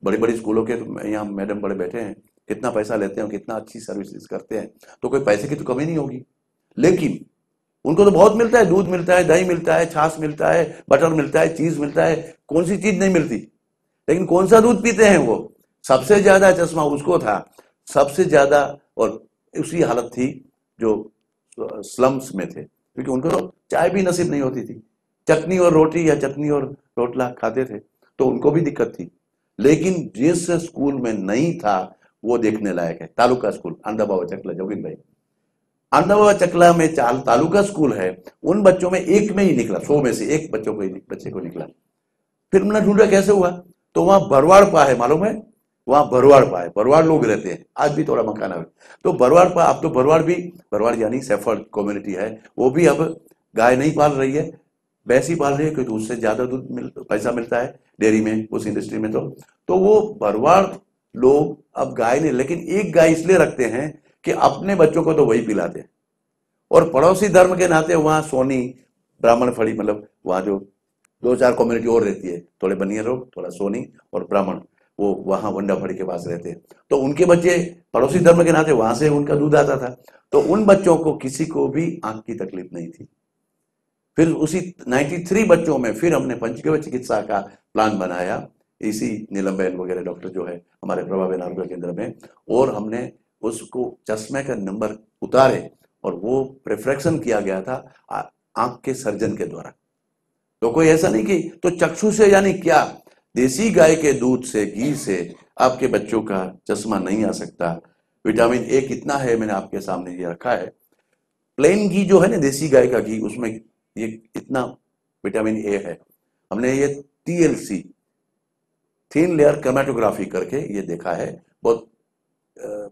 बड़ी बड़ी स्कूलों के यहाँ मैडम बड़े बैठे हैं, कितना पैसा लेते हैं, कितना अच्छी सर्विसेज करते हैं, तो कोई पैसे की तो कमी नहीं होगी। लेकिन उनको तो बहुत मिलता है, दूध मिलता है, दही मिलता है, छाछ मिलता है, बटर मिलता है, चीज मिलता है, कौन सी चीज नहीं मिलती। लेकिन कौन सा दूध पीते हैं वो? सबसे ज्यादा चश्मा उसको था, सबसे ज्यादा, और उसी हालत थी जो स्लम्स में थे, क्योंकि उनको तो चाय भी नसीब नहीं होती थी, चटनी और रोटी या चटनी और रोटला खाते थे, तो उनको भी दिक्कत थी। लेकिन जिस स्कूल में नहीं था वो देखने लायक है, तालुका स्कूल अंडाबाबा चकला, जोगिन भाई, अंडाबाबा चकला में तालुका स्कूल है, उन बच्चों में एक में ही निकला, 100 में से एक बच्चे को निकला। फिर मैंने ढूंढा कैसे हुआ, तो वहां भरवाड़ पा है, मालूम है? वहां भरवाड़ पा है, भरवाड़ लोग रहते हैं, आज भी थोड़ा मकान है। तो भरवाड़ पा, अब तो भरवाड़ यानी सेफर्ड कम्युनिटी है, वो भी अब गाय नहीं पाल रही है, भैंसी पाल रही है, क्योंकि उससे ज्यादा पैसा मिलता है डेयरी में, उस इंडस्ट्री में। तो वो भरवाड़ लोग अब गाय नहीं, लेकिन एक गाय इसलिए रखते हैं कि अपने बच्चों को तो वही पिलाते हैं, और पड़ोसी धर्म के नाते वहां सोनी ब्राह्मण फड़ी, मतलब वहां जो 2-4 कम्युनिटी और रहती है, थोड़े बनिया लोग, थोड़ा सोनी और ब्राह्मण, वो वहां वंडा फड़ी के पास रहते हैं, तो उनके बच्चे पड़ोसी धर्म के नाते वहां से उनका दूध आता था। तो उन बच्चों को किसी को भी आंख की तकलीफ नहीं थी। फिर उसी 93 बच्चों में फिर हमने पंचगव्य चिकित्सा का प्लान बनाया, इसी नीलम वगैरह डॉक्टर जो है हमारे प्रभावेन आरोग्य केंद्र में, और हमने उसको चश्मे का नंबर उतारे, और वो प्रिफ्रैक्शन किया गया था आंख के सर्जन के द्वारा। तो कोई ऐसा नहीं कि, तो चक्षु से यानी क्या, देसी गाय के दूध से, घी से आपके बच्चों का चश्मा नहीं आ सकता। विटामिन ए कितना है, मैंने आपके सामने ये रखा है। प्लेन घी जो है ना, देसी गाय का घी, उसमें ये इतना विटामिन ए है। हमने ये TLC, थिन लेयर क्रोमेटोग्राफी करके ये देखा है, बहुत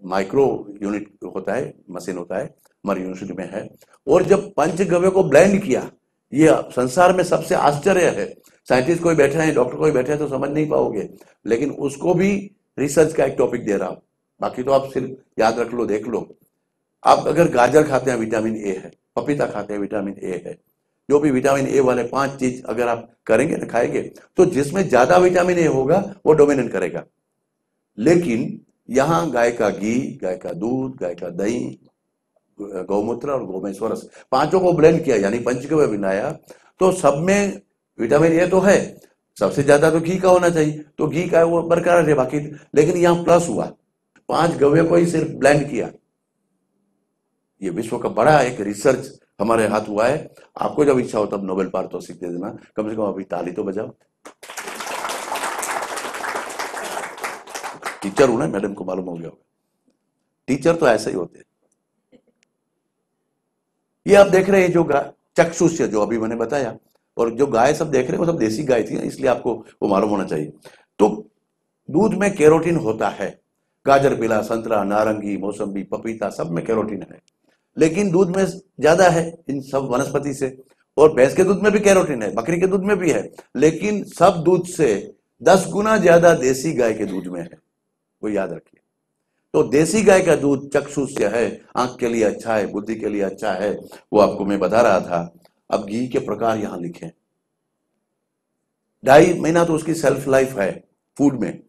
माइक्रो यूनिट होता है, मशीन होता है, हमारी यूनिवर्सिटी में है। और जब पंचगव्य को ब्लेंड किया, ये संसार में सबसे आश्चर्य है, साइंटिस्ट कोई बैठे हैं, डॉक्टर कोई बैठे हैं तो समझ नहीं पाओगे, लेकिन उसको भी रिसर्च का एक टॉपिक दे रहा हूं, बाकी तो आप सिर्फ याद रख लो, देख लो। आप अगर गाजर खाते हैं विटामिन ए है, पपीता खाते हैं विटामिन ए है, जो भी विटामिन ए वाले 5 चीज अगर आप करेंगे ना, खाएंगे, तो जिसमें ज्यादा विटामिन ए होगा वो डोमिनेट करेगा। लेकिन यहां गाय का घी, गाय का दूध, गाय का दही, गौमूत्र और गोमेश्वरस, 5 को ब्लेंड किया, यानी पंचगव्य बनाया, तो सब में विटामिन ए तो है, सबसे ज्यादा तो घी का होना चाहिए, तो घी का वो बरकरार है बाकी, लेकिन यहां प्लस हुआ, 5 गव्य को ही सिर्फ ब्लेंड किया। ये विश्व का बड़ा एक रिसर्च हमारे हाथ हुआ है। आपको जब इच्छा हो तब नोबेल पारितोषिक दे देना, कम से कम अभी ताली तो बजाओ। टीचर हूं ना, मैडम को मालूम हो गया होगा, टीचर तो ऐसे ही होते हैं। ये आप देख रहे हैं जो चक्षुष्य, जो अभी मैंने बताया, और जो गाय सब देख रहे हैं वो सब देसी गाय थी, इसलिए आपको वो मालूम होना चाहिए। तो दूध में कैरोटीन होता है, गाजर, पीला, संतरा, नारंगी, मौसम्बी, पपीता, सब में कैरोटीन है। लेकिन दूध में ज्यादा है इन सब वनस्पति से, और भैंस के दूध में भी कैरोटीन है, बकरी के दूध में भी है, लेकिन सब दूध से 10 गुना ज्यादा देसी गाय के दूध में है, वो याद रखिए। तो देसी गाय का दूध चक्षुष्य है, आंख के लिए अच्छा है, बुद्धि के लिए अच्छा है, वो आपको मैं बता रहा था। अब घी के प्रकार यहां लिखे, 2.5 महीना तो उसकी सेल्फ लाइफ है फूड में,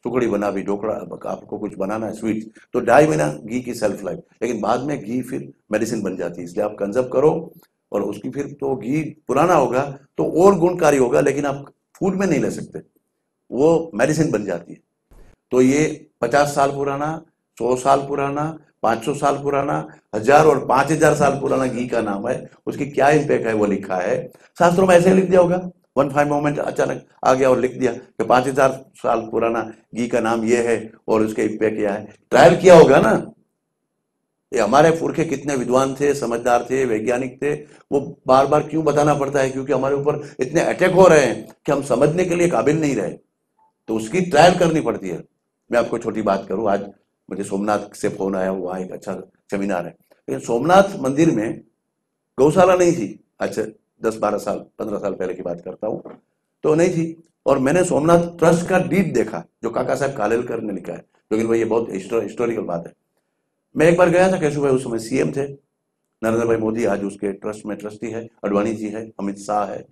टुकड़ी बना भी, ढोकड़ा, आपको कुछ बनाना है स्वीट, तो 2.5 महीना घी की सेल्फ लाइफ, लेकिन बाद में घी फिर मेडिसिन बन जाती है, इसलिए आप कंजर्व करो, और उसकी फिर तो घी पुराना होगा तो और गुणकारी होगा, लेकिन आप फूड में नहीं ले सकते, वो मेडिसिन बन जाती है। तो ये 50 साल पुराना, 100 साल पुराना, 500 साल पुराना, 1000 और 5000 साल पुराना घी का नाम है, उसकी क्या इम्पैक्ट है वो लिखा है। शास्त्रों में ऐसे लिख दिया होगा, वन फाइन मोमेंट अचानक आ गया और लिख दिया कि 5000 साल पुराना घी का नाम ये है और उसके इम्पैक्ट क्या है, ट्रायल किया होगा ना, ये हमारे पुरखे कितने विद्वान थे, समझदार थे, वैज्ञानिक थे, वो बार बार क्यों बताना पड़ता है? क्योंकि हमारे ऊपर इतने अटैक हो रहे हैं कि हम समझने के लिए काबिल नहीं रहे, तो उसकी ट्रायल करनी पड़ती है। मैं आपको छोटी बात करूं, आज मुझे सोमनाथ से फोन आया, वहाँ एक अच्छा सेमिनार है, लेकिन सोमनाथ मंदिर में गौशाला नहीं थी। अच्छा 10-12 साल 15 साल पहले की बात करता हूँ, तो नहीं थी। और मैंने सोमनाथ ट्रस्ट का डीड देखा जो काका साहब कालेलकर ने लिखा है, लेकिन भाई ये बहुत हिस्टोरिकल बात है। मैं एक बार गया था, केशव भाई उस समय सीएम थे, नरेंद्र भाई मोदी आज उसके ट्रस्ट में ट्रस्टी है, अडवाणी जी है, अमित शाह है।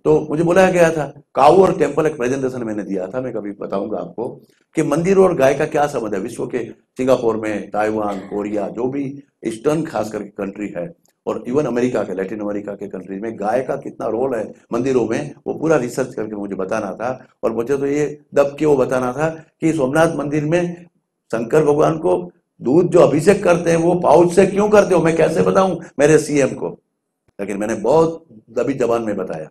तो मुझे बुलाया गया था, काऊ और टेम्पल एक प्रेजेंटेशन मैंने दिया था, मैं कभी बताऊंगा आपको कि मंदिर और गाय का क्या संबंध है। विश्व के सिंगापुर में, ताइवान, कोरिया, जो भी ईस्टर्न खास करके कंट्री है, और इवन अमेरिका के, लैटिन अमेरिका के कंट्री में गाय का कितना रोल है मंदिरों में, वो पूरा रिसर्च करके मुझे बताना था। और मुझे तो ये दब के वो बताना था कि सोमनाथ मंदिर में शंकर भगवान को दूध जो अभिषेक करते हैं वो पाउच से क्यों करते हो, मैं कैसे बताऊं मेरे सीएम को? लेकिन मैंने बहुत दबी जबान में बताया,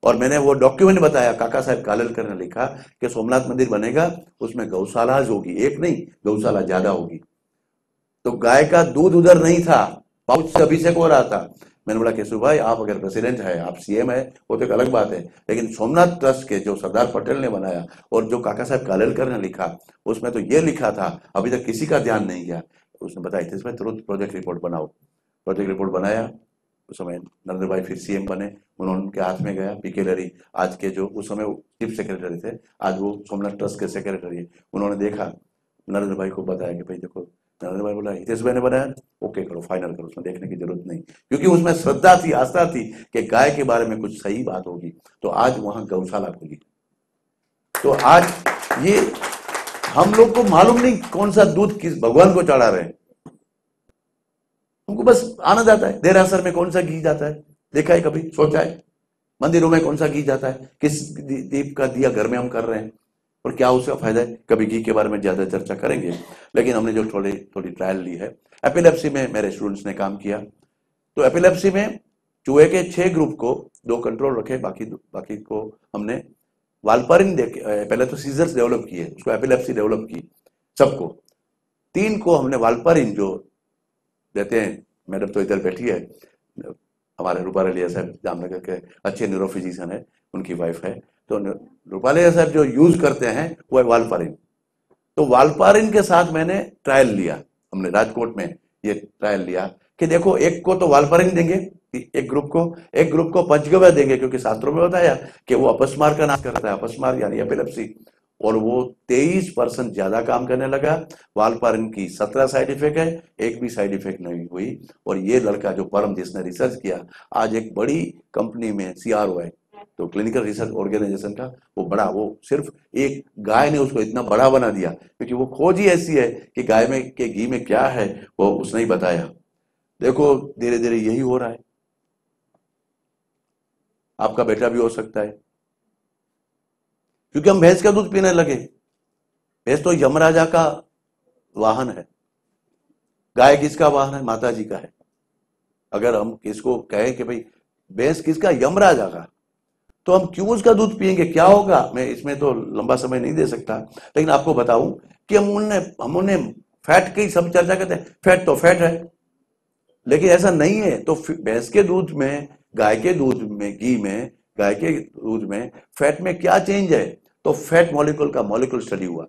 और मैंने वो डॉक्यूमेंट बताया। काका साहब कालेलकर ने लिखा कि सोमनाथ मंदिर बनेगा, उसमें गौशाला होगी, एक नहीं गौशाला ज्यादा होगी। तो गाय का दूध उधर नहीं था, पाउच से अभिषेक हो रहा था। मैंने बोला केशव भाई, आप अगर प्रेसिडेंट है, आप सीएम है, वो तो एक अलग बात है, लेकिन सोमनाथ ट्रस्ट के जो सरदार पटेल ने बनाया और जो काका साहब कालेलकर ने लिखा, उसमें तो ये लिखा था, अभी तक किसी का ध्यान नहीं गया। उसने बताया इसमें तुरंत प्रोजेक्ट रिपोर्ट बनाओ। प्रोजेक्ट रिपोर्ट बनाया। उस समय नरेंद्र भाई फिर सीएम बने, उन्होंने उनके हाथ में गया। पीके लहरी आज के जो उस समय चीफ सेक्रेटरी थे, आज वो सोमनाथ ट्रस्ट के सेक्रेटरी है। उन्होंने देखा, नरेंद्र भाई को बताया कि भाई देखो, नरेंद्र भाई बोला हितेश भाई ने बनाया, ओके करो, फाइनल करो, उसमें देखने की जरूरत नहीं, क्योंकि उसमें श्रद्धा थी, आस्था थी कि गाय के बारे में कुछ सही बात होगी। तो आज वहां गौशाला खुली। तो आज ये हम लोग को मालूम नहीं कौन सा दूध किस भगवान को चढ़ा रहे हैं, हमको बस आनंद आता है। देरासर में कौन सा घी जाता है, देखा है कभी, सोचा है? मंदिरों में कौन सा घी जाता है, किस दीप का दिया घर में हम कर रहे हैं, और क्या उसका फायदा है? कभी घी के बारे में ज्यादा चर्चा करेंगे, लेकिन हमने जो थोड़ी ट्रायल ली है। एपिलेप्सी में मेरे स्टूडेंट्स ने काम किया। तो एपिलेप्सी में चूहे के 6 ग्रुप को 2 कंट्रोल रखे, बाकी को हमने वालपारिन देके, पहले तो सीजर्स डेवलप किए, उसको एपिलेप्सी डेवलप की सबको। 3 को हमने वालपारिन जो देते हैं, मैडम तो इधर बैठी है, हमारे रूपालिया साहब जामनगर के अच्छे न्यूरोफिजिशियन है, उनकी वाइफ है, तो रूपालिया साहब जो यूज करते हैं वो है वालपारिन। तो वालपारिन के साथ मैंने ट्रायल लिया, हमने राजकोट में ये ट्रायल लिया कि देखो, एक को तो वालपारिन देंगे, एक ग्रुप को पंचगव्य देंगे, क्योंकि शास्त्रों में बताया कि वो अपस्मार का नाश करता है, अपस्मार यानी एपिलेप्सी, और वो 23% ज्यादा काम करने लगा। वालपारिन की 17 साइड इफेक्ट है, एक भी साइड इफेक्ट नहीं हुई। और ये लड़का जो परम, जिसने रिसर्च किया, आज एक बड़ी कंपनी में सीआरओ है, तो क्लिनिकल रिसर्च ऑर्गेनाइजेशन का वो बड़ा, वो सिर्फ एक गाय ने उसको इतना बड़ा बना दिया, क्योंकि वो खोज ही ऐसी है कि गाय में के घी में क्या है वो उसने ही बताया। देखो धीरे धीरे यही हो रहा है, आपका बेटा भी हो सकता है, क्योंकि हम भैंस का दूध पीने लगे। भैंस तो यमराजा का वाहन है, गाय किसका वाहन है? माता जी का है। अगर हम इसको कहें कि भाई भैंस किसका? यमराजा का, तो हम क्यों उसका दूध पिएंगे? क्या होगा? मैं इसमें तो लंबा समय नहीं दे सकता, लेकिन आपको बताऊं कि हमने फैट की सब चर्चा करते हैं, फैट तो फैट है, लेकिन ऐसा नहीं है। तो भैंस के दूध में, गाय के दूध में, घी में, गाय के दूध में फैट में क्या चेंज है? तो फैट मॉलिक्यूल का मॉलिक्यूल स्टडी हुआ,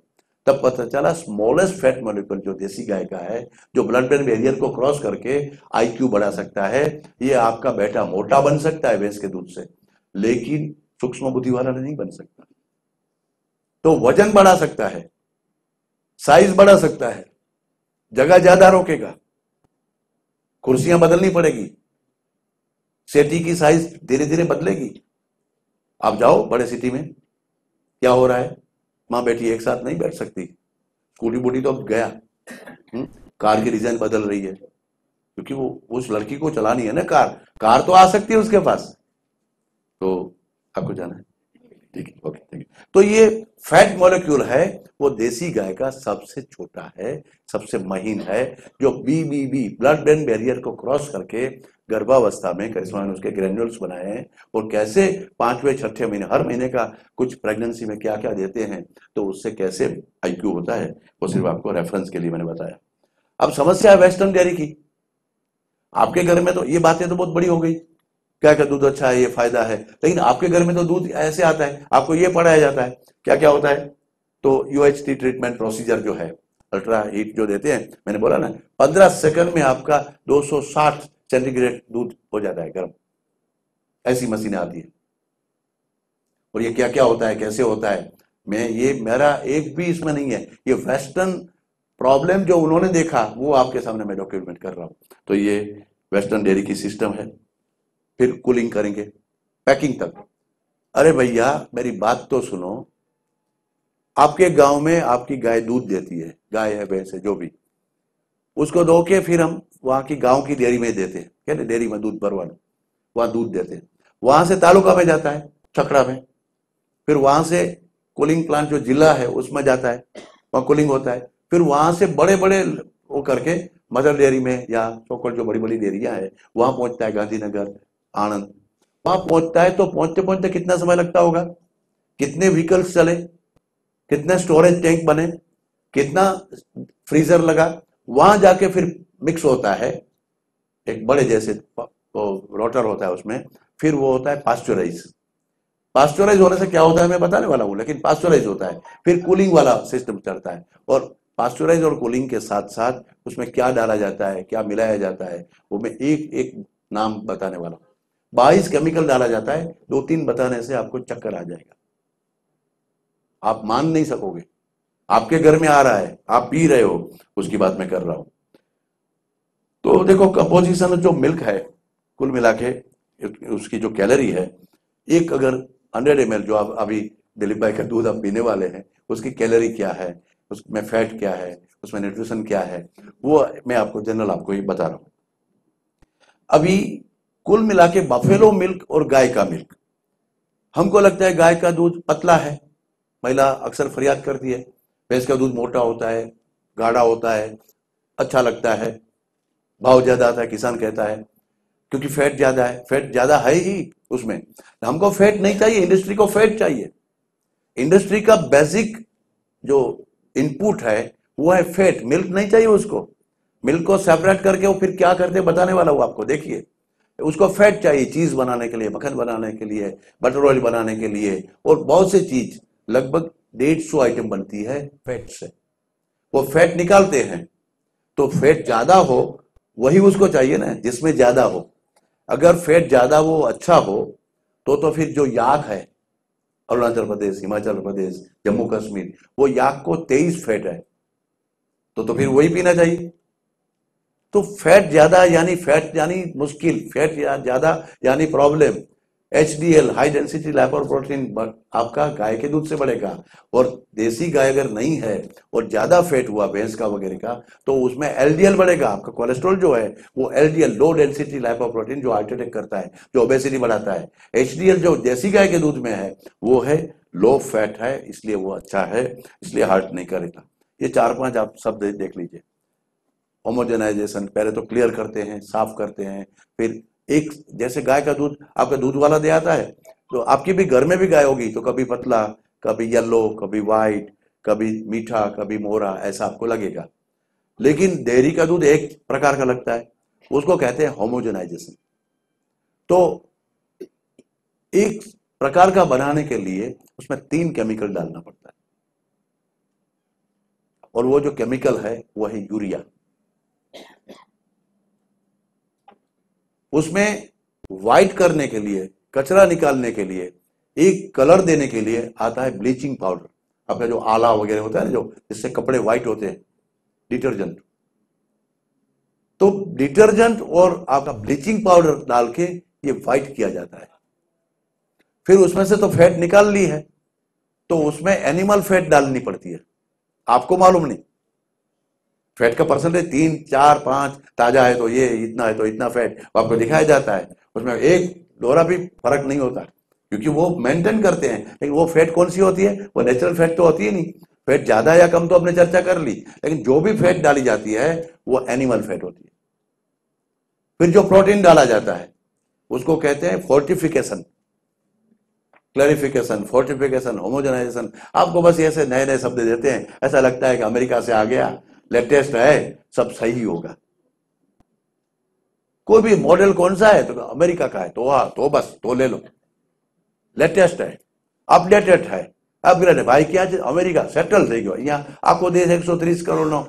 तब पता चला स्मॉलेस्ट फैट मॉलिक्यूल जो देसी गाय का है, जो ब्लड ब्रेन बैरियर को क्रॉस करके आईक्यू बढ़ा सकता है, ये आपका बेटा मोटा बन सकता है भैंस के दूध से, लेकिन सूक्ष्म बुद्धि वाला नहीं बन सकता। तो वजन बढ़ा सकता है, साइज बढ़ा सकता है, जगह ज्यादा रोकेगा, कुर्सियां बदलनी पड़ेगी, सेटी की साइज धीरे धीरे बदलेगी। आप जाओ बड़े सिटी में, क्या हो रहा है? माँ बेटी एक साथ नहीं बैठ सकती, स्कूटी बूटी तो अब गया, कार की डिजाइन बदल रही है, क्योंकि वो उस लड़की को चलानी है ना कार तो आ सकती है उसके पास। तो आपको जाना है, ठीक है, ओके, थैंक यू। तो ये फैट मॉलिक्यूल है, वो देसी गाय का सबसे छोटा है, सबसे महीन है, जो बीबीबी ब्लड ब्रेन बैरियर को क्रॉस करके गर्भावस्था में करिश्मा ने उसके ग्रेन्यूल्स बनाए हैं, और कैसे 5वें 6ठे महीने, हर महीने का कुछ प्रेगनेंसी में क्या क्या देते हैं, तो उससे कैसे आईक्यू होता है, वो सिर्फ आपको रेफरेंस के लिए मैंने बताया। अब समस्या है वेस्टर्न डेयरी की। आपके घर में तो ये बातें तो बहुत बड़ी हो गई, क्या क्या दूध अच्छा है, ये फायदा है, लेकिन आपके घर में तो दूध ऐसे आता है, आपको ये पढ़ाया जाता है क्या क्या होता है। तो यूएचटी ट्रीटमेंट प्रोसीजर जो है, अल्ट्रा हीट जो देते हैं, मैंने बोला ना 15 सेकंड में आपका 260 सेंटीग्रेड दूध हो जाता है गर्म, ऐसी मशीनें आती है। और ये क्या क्या होता है, कैसे होता है, मैं ये मेरा एक भी इसमें नहीं है, ये वेस्टर्न प्रॉब्लम जो उन्होंने देखा वो आपके सामने मैं डॉक्यूमेंट कर रहा हूं। तो ये वेस्टर्न डेयरी की सिस्टम है। फिर कूलिंग करेंगे, पैकिंग तक। अरे भैया मेरी बात तो सुनो, आपके गांव में आपकी गाय दूध देती है, गाय है भैंस है जो भी, उसको धो के फिर हम वहां की गांव की डेयरी में देते हैं, क्या डेयरी में दूध भरवाना, वहां दूध देते हैं, वहां से तालुका में जाता है छकड़ा में, फिर वहां से कूलिंग प्लांट जो जिला है उसमें जाता है, वहां कूलिंग होता है, फिर वहां से बड़े बड़े वो करके मदर डेयरी में या सोकल जो बड़ी बड़ी डेयरियां है वहां पहुंचता है, गांधीनगर, आनंद, वहां पहुंचता है। तो पहुंचते पहुंचते कितना समय लगता होगा, कितने व्हीकल्स चले, कितने स्टोरेज टैंक बने, कितना फ्रीजर लगा, वहां जाके फिर मिक्स होता है एक बड़े जैसे रोटर होता है उसमें, फिर वो होता है पास्चुराइज। पास्चुराइज होने से क्या होता है मैं बताने वाला हूं, लेकिन पास्चुराइज होता है, फिर कूलिंग वाला सिस्टम चलता है। और पास्चुराइज और कूलिंग के साथ साथ उसमें क्या डाला जाता है, क्या मिलाया जाता है, वो मैं एक एक नाम बताने वाला हूं। 22 केमिकल डाला जाता है, 2-3 बताने से आपको चक्कर आ जाएगा, आप मान नहीं सकोगे। आपके घर में आ रहा है, आप पी रहे हो, उसकी बात मैं कर रहा हूं। तो देखो कंपोजिशन जो मिल्क है, कुल मिला के उसकी जो कैलोरी है, एक अगर 100 ml जो आप अभी दिलीप भाई का दूध आप पीने वाले हैं, उसकी कैलोरी क्या है, उसमें फैट क्या है, उसमें न्यूट्रिशन क्या है, वो मैं आपको जनरल आपको ये बता रहा हूं। अभी कुल मिला के बफेलो मिल्क और गाय का मिल्क, हमको लगता है गाय का दूध पतला है, महिला अक्सर फरियाद करती है, भैंस का दूध मोटा होता है, गाढ़ा होता है, अच्छा लगता है, भाव ज्यादा आता है, किसान कहता है, क्योंकि फैट ज्यादा है, फैट ज्यादा है ही उसमें। हमको फैट नहीं चाहिए, इंडस्ट्री को फैट चाहिए। इंडस्ट्री का बेसिक जो इनपुट है वो है फैट, मिल्क नहीं चाहिए उसको। मिल्क को सेपरेट करके वो फिर क्या करते बताने वाला हूं आपको, देखिए। उसको फैट चाहिए चीज बनाने के लिए, मक्खन बनाने के लिए, बटर ऑयल बनाने के लिए, और बहुत सी चीज, लगभग 150 आइटम बनती है फैट से। वो फैट निकालते हैं, तो फैट ज्यादा हो वही उसको चाहिए ना, जिसमें ज्यादा हो। अगर फैट ज्यादा वो अच्छा हो तो फिर जो याक है, अरुणाचल प्रदेश, हिमाचल प्रदेश, जम्मू कश्मीर, वो याक को 23 फैट है, तो फिर वही पीना चाहिए। तो फैट ज्यादा यानी मुश्किल, फैट ज्यादा यानी problem. HDL high density lipoprotein आपका गाय के दूध से बढ़ेगा, और देसी गाय अगर नहीं है और ज्यादा फैट हुआ भैंस का वगैरह का, तो उसमें LDL बढ़ेगा, आपका कोलेस्ट्रॉल जो है वो LDL लो डेंसिटी लाइपोप्रोटीन जो हार्ट अटैक करता है, जो ओबेसिटी बढ़ाता है। HDL जो देसी गाय के दूध में है वो है लो फैट है, इसलिए वो अच्छा है, इसलिए हार्ट नहीं करेगा। ये 4-5 आप शब्द देख लीजिए। होमोजेनाइजेशन पहले तो क्लियर करते हैं, साफ करते हैं, फिर एक जैसे गाय का दूध आपका दूध वाला दे आता है, तो आपकी भी घर में भी गाय होगी, तो कभी पतला, कभी येलो, कभी व्हाइट, कभी मीठा, कभी मोरा, ऐसा आपको लगेगा। लेकिन डेयरी का दूध एक प्रकार का लगता है, उसको कहते हैं होमोजेनाइजेशन। तो एक प्रकार का बनाने के लिए उसमें 3 केमिकल डालना पड़ता है, और वो जो केमिकल है वो है यूरिया। उसमें व्हाइट करने के लिए, कचरा निकालने के लिए, एक कलर देने के लिए आता है ब्लीचिंग पाउडर, आपका जो आला वगैरह होता है ना, जो जिससे कपड़े व्हाइट होते हैं, डिटर्जेंट। तो डिटर्जेंट और आपका ब्लीचिंग पाउडर डाल के ये व्हाइट किया जाता है। फिर उसमें से तो फैट निकाल ली है, तो उसमें एनिमल फैट डालनी पड़ती है। आपको मालूम नहीं, फैट का परसेंटेज 3, 4, 5, ताजा है तो ये इतना है तो इतना फैट आपको दिखाया जाता है, उसमें एक डोरा भी फर्क नहीं होता, क्योंकि वो मेंटेन करते हैं। लेकिन वो फैट कौन सी होती है, वो नेचुरल फैट तो होती है नहीं। फैट ज्यादा या कम तो आपने चर्चा कर ली, लेकिन जो भी फैट डाली जाती है वो एनिमल फैट होती है। फिर जो प्रोटीन डाला जाता है उसको कहते हैं फोर्टिफिकेशन, क्लैरिफिकेशन, फोर्टिफिकेशन, होमोजेनाइजेशन। आपको बस ऐसे नए नए शब्द देते हैं, ऐसा लगता है कि अमेरिका से आ गया, लेटेस्ट है, सब सही होगा। कोई भी मॉडल कौन सा है, तो अमेरिका का है, तो हाँ, तो बस तो ले लो, लेटेस्ट है, अपडेटेड है, अपग्रेड है। भाई क्या છે, अमेरिका सेटल થઈ ગયો, અહીંયા આખો દેશ 130 કરોડનો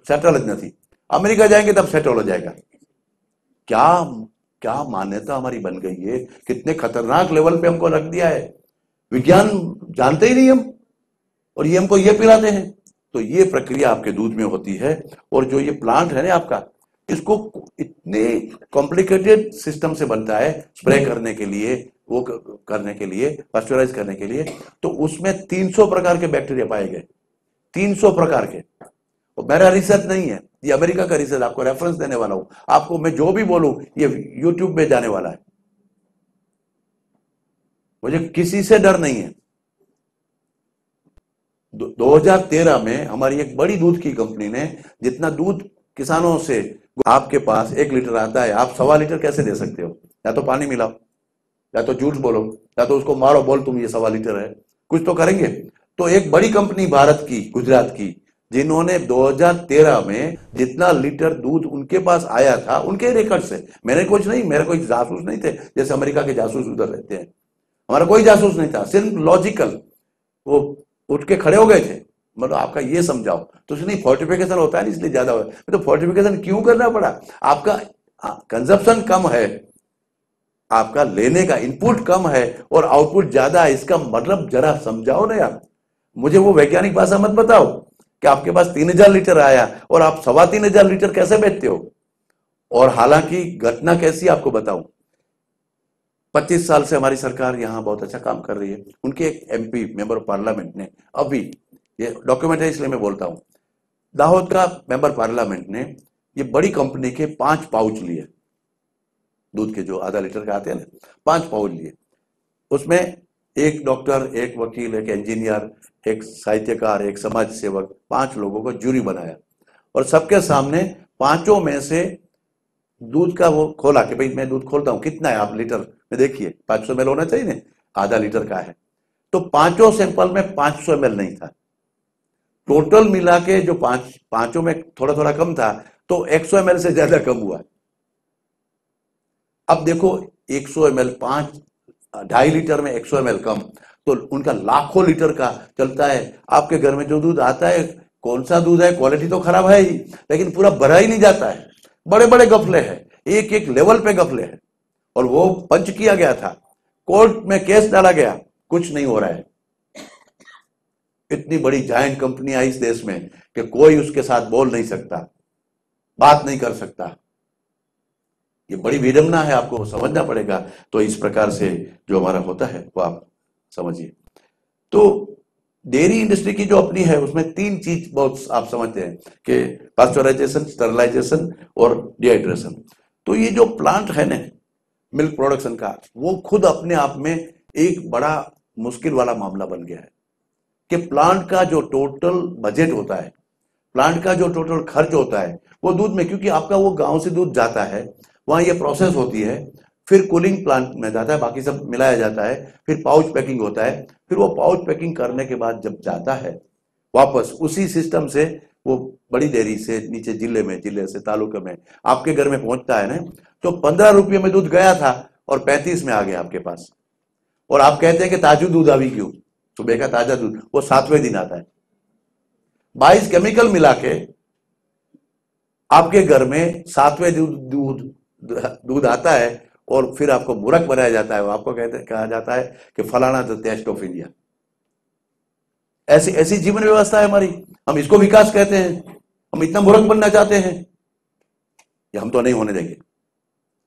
સેટલ જ નથી, अमेरिका जाएंगे तब सेटल हो जाएगा। क्या क्या मान्यता हमारी बन गई है, कितने खतरनाक लेवल पे हमको रख दिया है, विज्ञान जानते ही नहीं हम, और ये हमको ये पिलाते हैं। तो ये प्रक्रिया आपके दूध में होती है, और जो ये प्लांट है ना आपका, इसको इतने कॉम्प्लिकेटेड सिस्टम से बनता है, स्प्रे करने के लिए, वो करने के लिए, पास्चराइज करने के लिए, तो उसमें 300 प्रकार के बैक्टीरिया पाए गए, 300 प्रकार के। और मेरा रिसर्च नहीं है, ये अमेरिका का रिसर्च, आपको रेफरेंस देने वाला हूं, आपको मैं जो भी बोलूं ये यूट्यूब में जाने वाला है, मुझे किसी से डर नहीं है। 2013 में हमारी एक बड़ी दूध की कंपनी ने जितना दूध किसानों से, आपके पास 1 लीटर आता है, आप 1.25 लीटर कैसे दे सकते हो? या तो पानी मिलाओ, या तो झूठ बोलो, या तो उसको मारो, बोल तुम ये 1.25 लीटर है, कुछ तो करेंगे। तो एक बड़ी कंपनी भारत की, गुजरात की, जिन्होंने 2013 में जितना लीटर दूध उनके पास आया था, उनके रिकॉर्ड से, मैंने कुछ नहीं, मेरे कोई जासूस नहीं थे, जैसे अमेरिका के जासूस उधर रहते हैं, हमारा कोई जासूस नहीं था, सिर्फ लॉजिकल वो उठ के खड़े हो गए थे, मतलब आपका ये समझाओ तो नहीं, फोर्टिफिकेशन होता है ना, इसलिए ज्यादा हुआ। तो फोर्टिफिकेशन क्यों करना पड़ा? आपका कंजप्शन कम है, आपका लेने का इनपुट कम है और आउटपुट ज्यादा है, इसका मतलब जरा समझाओ ना यार। मुझे वो वैज्ञानिक भाषा मत बताओ कि आपके पास 3000 लीटर आया और आप 3500 लीटर कैसे बेचते हो। और हालांकि घटना कैसी आपको बताऊं, 25 साल से हमारी सरकार यहां बहुत अच्छा काम कर रही है। उनके एक एमपी, मेंबर ऑफ पार्लियामेंट ने, अभी ये डॉक्यूमेंट है इसलिए मैं बोलता हूं, दाहोद का मेंबर पार्लियामेंट ने ये बड़ी कंपनी के 5 पाउच लिए, दूध के जो आधा लीटर के आते हैं ना, 5 पाउच लिए। उसमें एक डॉक्टर, एक वकील, एक इंजीनियर, एक साहित्यकार, एक समाज सेवक, 5 लोगों को जूरी बनाया, और सबके सामने पांचों में से दूध का वो खोला कि भाई मैं दूध खोलता हूं, कितना है आप लीटर में, देखिए 500 ml होना चाहिए ना, आधा लीटर का है। तो पांचों सैंपल में 500 ml नहीं था, टोटल मिला के जो पांचों में थोड़ा थोड़ा कम था, तो 100 ml से ज्यादा कम हुआ। अब देखो 100 ml, 2.5 लीटर में 100 ml कम, तो उनका लाखों लीटर का चलता है। आपके घर में जो दूध आता है, कौन सा दूध है, क्वालिटी तो खराब है ही, लेकिन पूरा भरा ही नहीं जाता है, बड़े बड़े गफले हैं, एक एक लेवल पे गफले हैं। और वो पंच किया गया था, कोर्ट में केस डाला गया, कुछ नहीं हो रहा है। इतनी बड़ी जायंट कंपनी आई इस देश में कि कोई उसके साथ बोल नहीं सकता, बात नहीं कर सकता। ये बड़ी विडंबना है, आपको समझना पड़ेगा। तो इस प्रकार से जो हमारा होता है वो आप समझिए। तो डेयरी इंडस्ट्री की जो अपनी है, उसमें 3 चीज बहुत आप समझते हैं कि पास्चराइजेशन, स्टरलाइजेशन और डिहाइड्रेशन। तो ये जो प्लांट है ना मिल्क प्रोडक्शन का, वो खुद अपने आप में एक बड़ा मुश्किल वाला मामला बन गया है कि प्लांट का जो टोटल बजट होता है, प्लांट का जो टोटल खर्च होता है वो दूध में, क्योंकि आपका वो गांव से दूध जाता है, वहां ये प्रोसेस होती है, फिर कूलिंग प्लांट में जाता है, बाकी सब मिलाया जाता है, फिर पाउच पैकिंग होता है, फिर वो पाउच पैकिंग करने के बाद जब जाता है वापस उसी सिस्टम से, वो बड़ी डेयरी से नीचे जिले में, जिले से तालुके में आपके घर में पहुंचता है ना, तो 15 रुपये में दूध गया था और 35 में आ गया आपके पास। और आप कहते हैं कि ताजू दूध अभी क्यों, सुबह का ताजा दूध वो 7वें दिन आता है। 22 केमिकल मिला के आपके घर में 7वें दूध आता है, और फिर आपको मूर्ख बनाया जाता है। आपको कहा जाता है कि फलाना द टेस्ट ऑफ इंडिया। ऐसी ऐसी जीवन व्यवस्था है हमारी, हम इसको विकास कहते हैं। हम इतना मूर्ख बनना चाहते हैं, ये हम तो नहीं होने देंगे।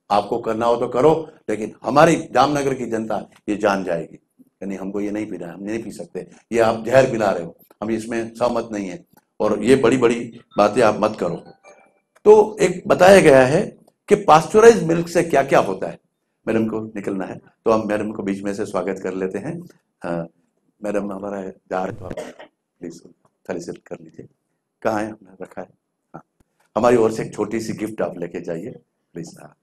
आपको करना हो तो करो, लेकिन हमारी जामनगर की जनता ये जान जाएगी कि नहीं, हमको ये नहीं पीना है, हम नहीं पी सकते, ये आप जहर पिला रहे हो, हम इसमें सहमत नहीं है, और ये बड़ी बड़ी बातें आप मत करो। तो एक बताया गया है कि पास्चराइज मिल्क से क्या क्या होता है। मैडम को निकलना है, तो हम मैडम को बीच में से स्वागत कर लेते हैं। मैडम हमारा जा रहे, तो आप प्लीज खाली सिर्फ कर लीजिए। कहाँ है, हमने रखा है। हाँ, हमारी ओर से एक छोटी सी गिफ्ट आप लेके जाइए प्लीज। हाँ,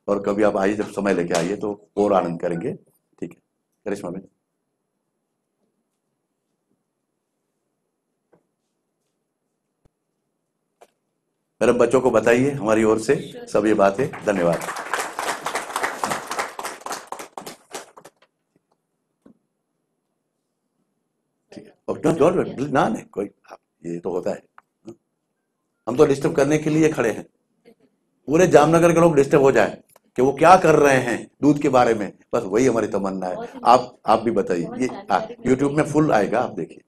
और कभी आप आइए, जब समय लेके आइए तो और आनंद करेंगे। ठीक है करिश्मा मैम। मेरे बच्चों को बताइए हमारी ओर से सब ये बातें। धन्यवाद। ठीक है, ना नहीं कोई, ये तो होता है, हम तो डिस्टर्ब करने के लिए खड़े हैं। पूरे जामनगर के लोग डिस्टर्ब हो जाए कि वो क्या कर रहे हैं दूध के बारे में, बस वही हमारी तमन्ना है। आप भी बताइए, ये यूट्यूब में फुल आएगा, आप देखिए।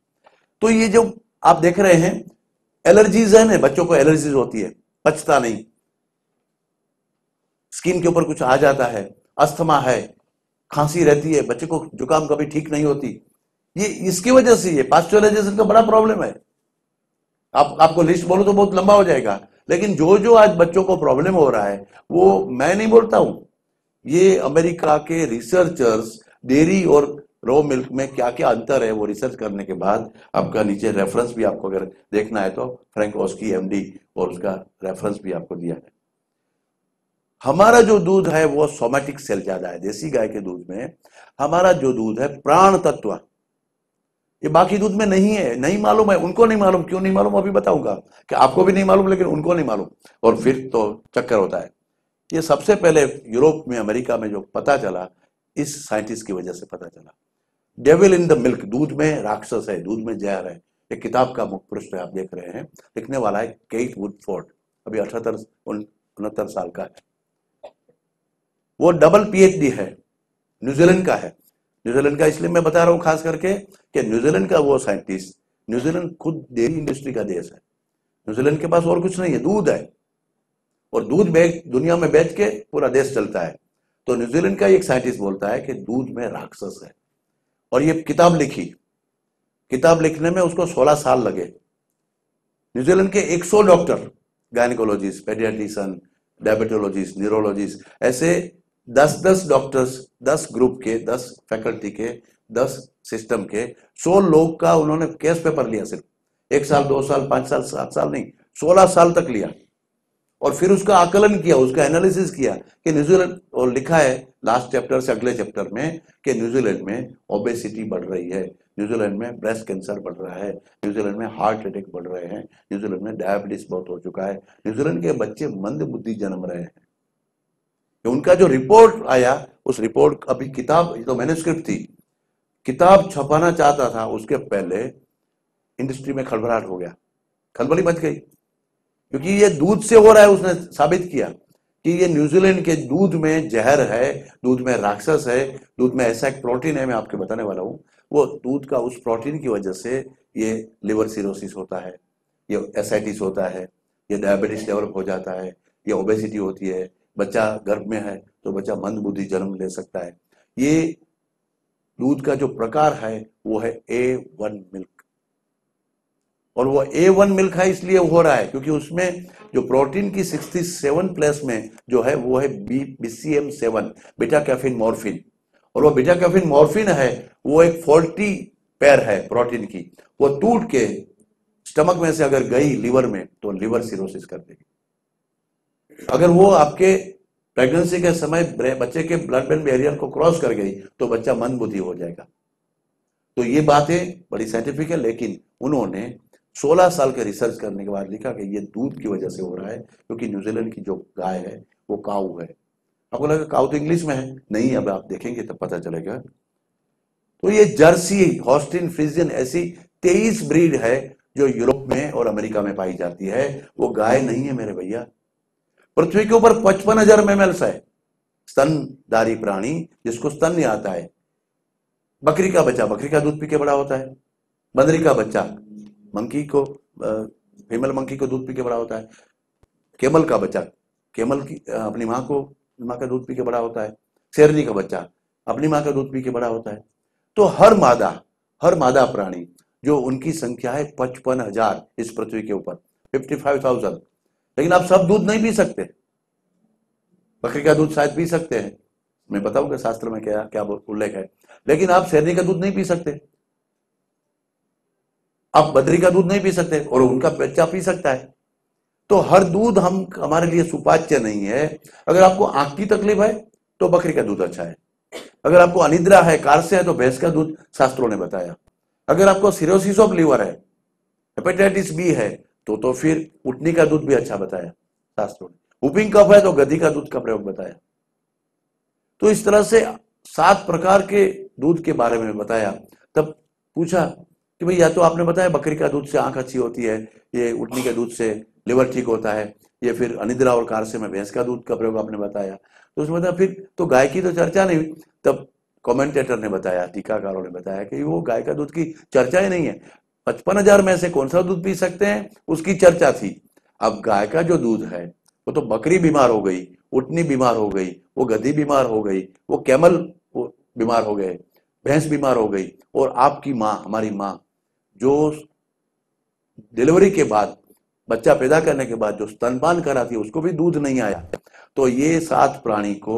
तो ये जो आप देख रहे हैं एलर्जीज है ना, बच्चों को एलर्जीज होती है, पचता नहीं, स्किन के ऊपर कुछ आ जाता है, अस्थमा है, खांसी रहती है, बच्चे को जुकाम कभी ठीक नहीं होती, ये इसकी वजह से, ये पास्चुराइजेशन का बड़ा प्रॉब्लम है। आपको लिस्ट बोलो तो बहुत लंबा हो जाएगा, लेकिन जो जो आज बच्चों को प्रॉब्लम हो रहा है वो मैं नहीं बोलता हूं, ये अमेरिका के रिसर्चर्स डेयरी और रो मिल्क में क्या क्या अंतर है वो रिसर्च करने के बाद, आपका नीचे रेफरेंस भी आपको अगर देखना है तो फ्रैंक ओस्की एमडी और उसका रेफरेंस भी आपको दिया है। हमारा जो दूध है वो सोमैटिक सेल ज्यादा है, देसी गाय के दूध में हमारा जो दूध है प्राण तत्व, ये बाकी दूध में नहीं है। नहीं मालूम है, उनको नहीं मालूम, क्यों नहीं मालूम अभी बताऊंगा, कि आपको भी नहीं मालूम लेकिन उनको नहीं मालूम, और फिर तो चक्कर होता है। ये सबसे पहले यूरोप में, अमेरिका में जो पता चला, इस साइंटिस्ट की वजह से पता चला। डेविल इन द मिल्क, दूध में राक्षस है, दूध में जहर है, एक किताब का मुख पृष्ठ आप देख रहे हैं, लिखने वाला है केट वुडफोर्ड, अभी 68-69 साल का है। वो डबल पीएचडी है, न्यूजीलैंड का है। न्यूजीलैंड का इसलिए मैं बता रहा हूं खास करके कि न्यूजीलैंड का वो साइंटिस्ट, न्यूजीलैंड खुद डेयरी इंडस्ट्री का देश है, न्यूजीलैंड के पास और कुछ नहीं है, दूध है, और दूध दुनिया में बेच के पूरा देश चलता है। तो न्यूजीलैंड का एक साइंटिस्ट बोलता है कि दूध में राक्षस है, और ये किताब लिखी, किताब लिखने में उसको 16 साल लगे। न्यूजीलैंड के 100 doctor, gynaecologist, paediatrician, diabetologist, neurologist, ऐसे 10-10 डॉक्टर्स, 10 ग्रुप के, 10 फैकल्टी के, 10 सिस्टम के, 100 लोग का उन्होंने केस पेपर लिया, सिर्फ 1 साल, 2 साल, 5 साल, 7 साल नहीं, 16 साल तक लिया, और फिर उसका आकलन किया, उसका एनालिसिस किया कि न्यूजीलैंड, और लिखा है लास्ट चैप्टर से अगले चैप्टर में कि न्यूजीलैंड में ओबेसिटी बढ़ रही है, न्यूजीलैंड में ब्रेस्ट कैंसर बढ़ रहा है, न्यूजीलैंड में हार्ट अटैक बढ़ रहे हैं, न्यूजीलैंड में डायबिटीज बहुत हो चुका है, न्यूजीलैंड के बच्चे मंद बुद्धि जन्म रहे हैं। उनका जो रिपोर्ट आया, उस रिपोर्ट, अभी किताब तो मैन्युस्क्रिप्ट थी, किताब छपाना चाहता था, उसके पहले इंडस्ट्री में खलबलाहट हो गया, खलबली मच गई, क्योंकि ये दूध से हो रहा है। उसने साबित किया कि ये न्यूजीलैंड के दूध में जहर है, दूध में राक्षस है, दूध में ऐसा एक प्रोटीन है, मैं आपको बताने वाला हूं, वो दूध का उस प्रोटीन की वजह से ये लिवर सिरोसिस होता है, ये एसाइटिस होता है, ये डायबिटीज डेवलप हो जाता है, ये ओबेसिटी होती है, बच्चा गर्भ में है तो बच्चा मंद बुद्धि जन्म ले सकता है। ये दूध का जो प्रकार है वो है A1 मिल्क, और वो A1 मिल्क है इसलिए हो रहा है क्योंकि उसमें जो प्रोटीन की 67 प्लस में जो है वो है BCM7, बीटा कैफीन मॉर्फिन, और वो बीटा कैफीन मॉर्फिन है, वो एक फॉल्टी पैर है प्रोटीन की, वो टूट के स्टमक में से अगर गई लिवर में तो लिवर सिरोसिस कर देगी। अगर वो आपके प्रेगनेंसी के समय बच्चे के ब्लड ब्रेन बैरियर को क्रॉस कर गई तो बच्चा मंदबुद्धि हो जाएगा। तो ये बातें बड़ी साइंटिफिक है, लेकिन उन्होंने 16 साल के रिसर्च करने के बाद लिखा कि ये दूध की वजह से हो रहा है, क्योंकि न्यूजीलैंड की जो गाय है वो काऊ है। आपको लगा काऊ तो इंग्लिश में है, नहीं, अब आप देखेंगे तब पता चलेगा। तो ये जर्सी, हॉस्टिन, फ्रीजियन, ऐसी 23 ब्रीड है जो यूरोप में और अमेरिका में पाई जाती है। वो गाय नहीं है मेरे भैया। पृथ्वी के ऊपर 55,000 मैमल्स है, स्तनधारी प्राणी जिसको स्तन नहीं आता है। बकरी का बच्चा बकरी का दूध पी के बड़ा होता है, बंदरी का बच्चा मंकी को, फीमेल मंकी को दूध पी के बड़ा होता है, केमल का बच्चा केमल की अपनी माँ का दूध पी के बड़ा होता है, शेरनी का बच्चा अपनी माँ का दूध पी के बड़ा होता है। तो हर मादा प्राणी जो उनकी संख्या है 55,000 इस पृथ्वी के ऊपर, 55,000, लेकिन आप सब दूध नहीं पी सकते। बकरी का दूध शायद पी सकते हैं, मैं बताऊंगा शास्त्र में क्या क्या उल्लेख है, लेकिन आप शेरनी का दूध नहीं पी सकते, आप बदरी का दूध नहीं पी सकते, और उनका बच्चा पी सकता है। तो हर दूध हमारे लिए सुपाच्य नहीं है। अगर आपको आंख की तकलीफ है तो बकरी का दूध अच्छा है, अगर आपको अनिद्रा है, कार्स्य है, तो भैंस का दूध शास्त्रों ने बताया, अगर आपको सिरोसिस ऑफ लीवर है, हेपेटाइटिस बी है, तो फिर उटनी का दूध भी अच्छा बताया शास्त्रों ने। व्हूपिंग कफ है तो गधी का दूध का प्रयोग बताया। तो इस तरह से 7 प्रकार के दूध के बारे में बताया। तब पूछा कि भाई या तो आपने बताया बकरी का दूध से आंख अच्छी होती है, ये उटनी के दूध से लिवर ठीक होता है, ये फिर अनिद्रा और कारसे में भैंस का दूध का प्रयोग आपने बताया। तो उसमें बताया फिर तो गाय की तो चर्चा नहीं हुई। तब कमेंटेटर ने बताया, टीकाकारों ने बताया कि वो गाय का दूध की चर्चा ही नहीं है। 55,000 में से कौन सा दूध पी सकते हैं उसकी चर्चा थी। अब गाय का जो दूध है वो तो बकरी बीमार हो गई, उटनी बीमार हो गई, वो गधी बीमार हो गई, वो कैमल बीमार हो गए, भैंस बीमार हो गई, और आपकी माँ, हमारी माँ जो डिलीवरी के बाद, बच्चा पैदा करने के बाद जो स्तनपान कराती है उसको भी दूध नहीं आया। तो ये 7 प्राणी को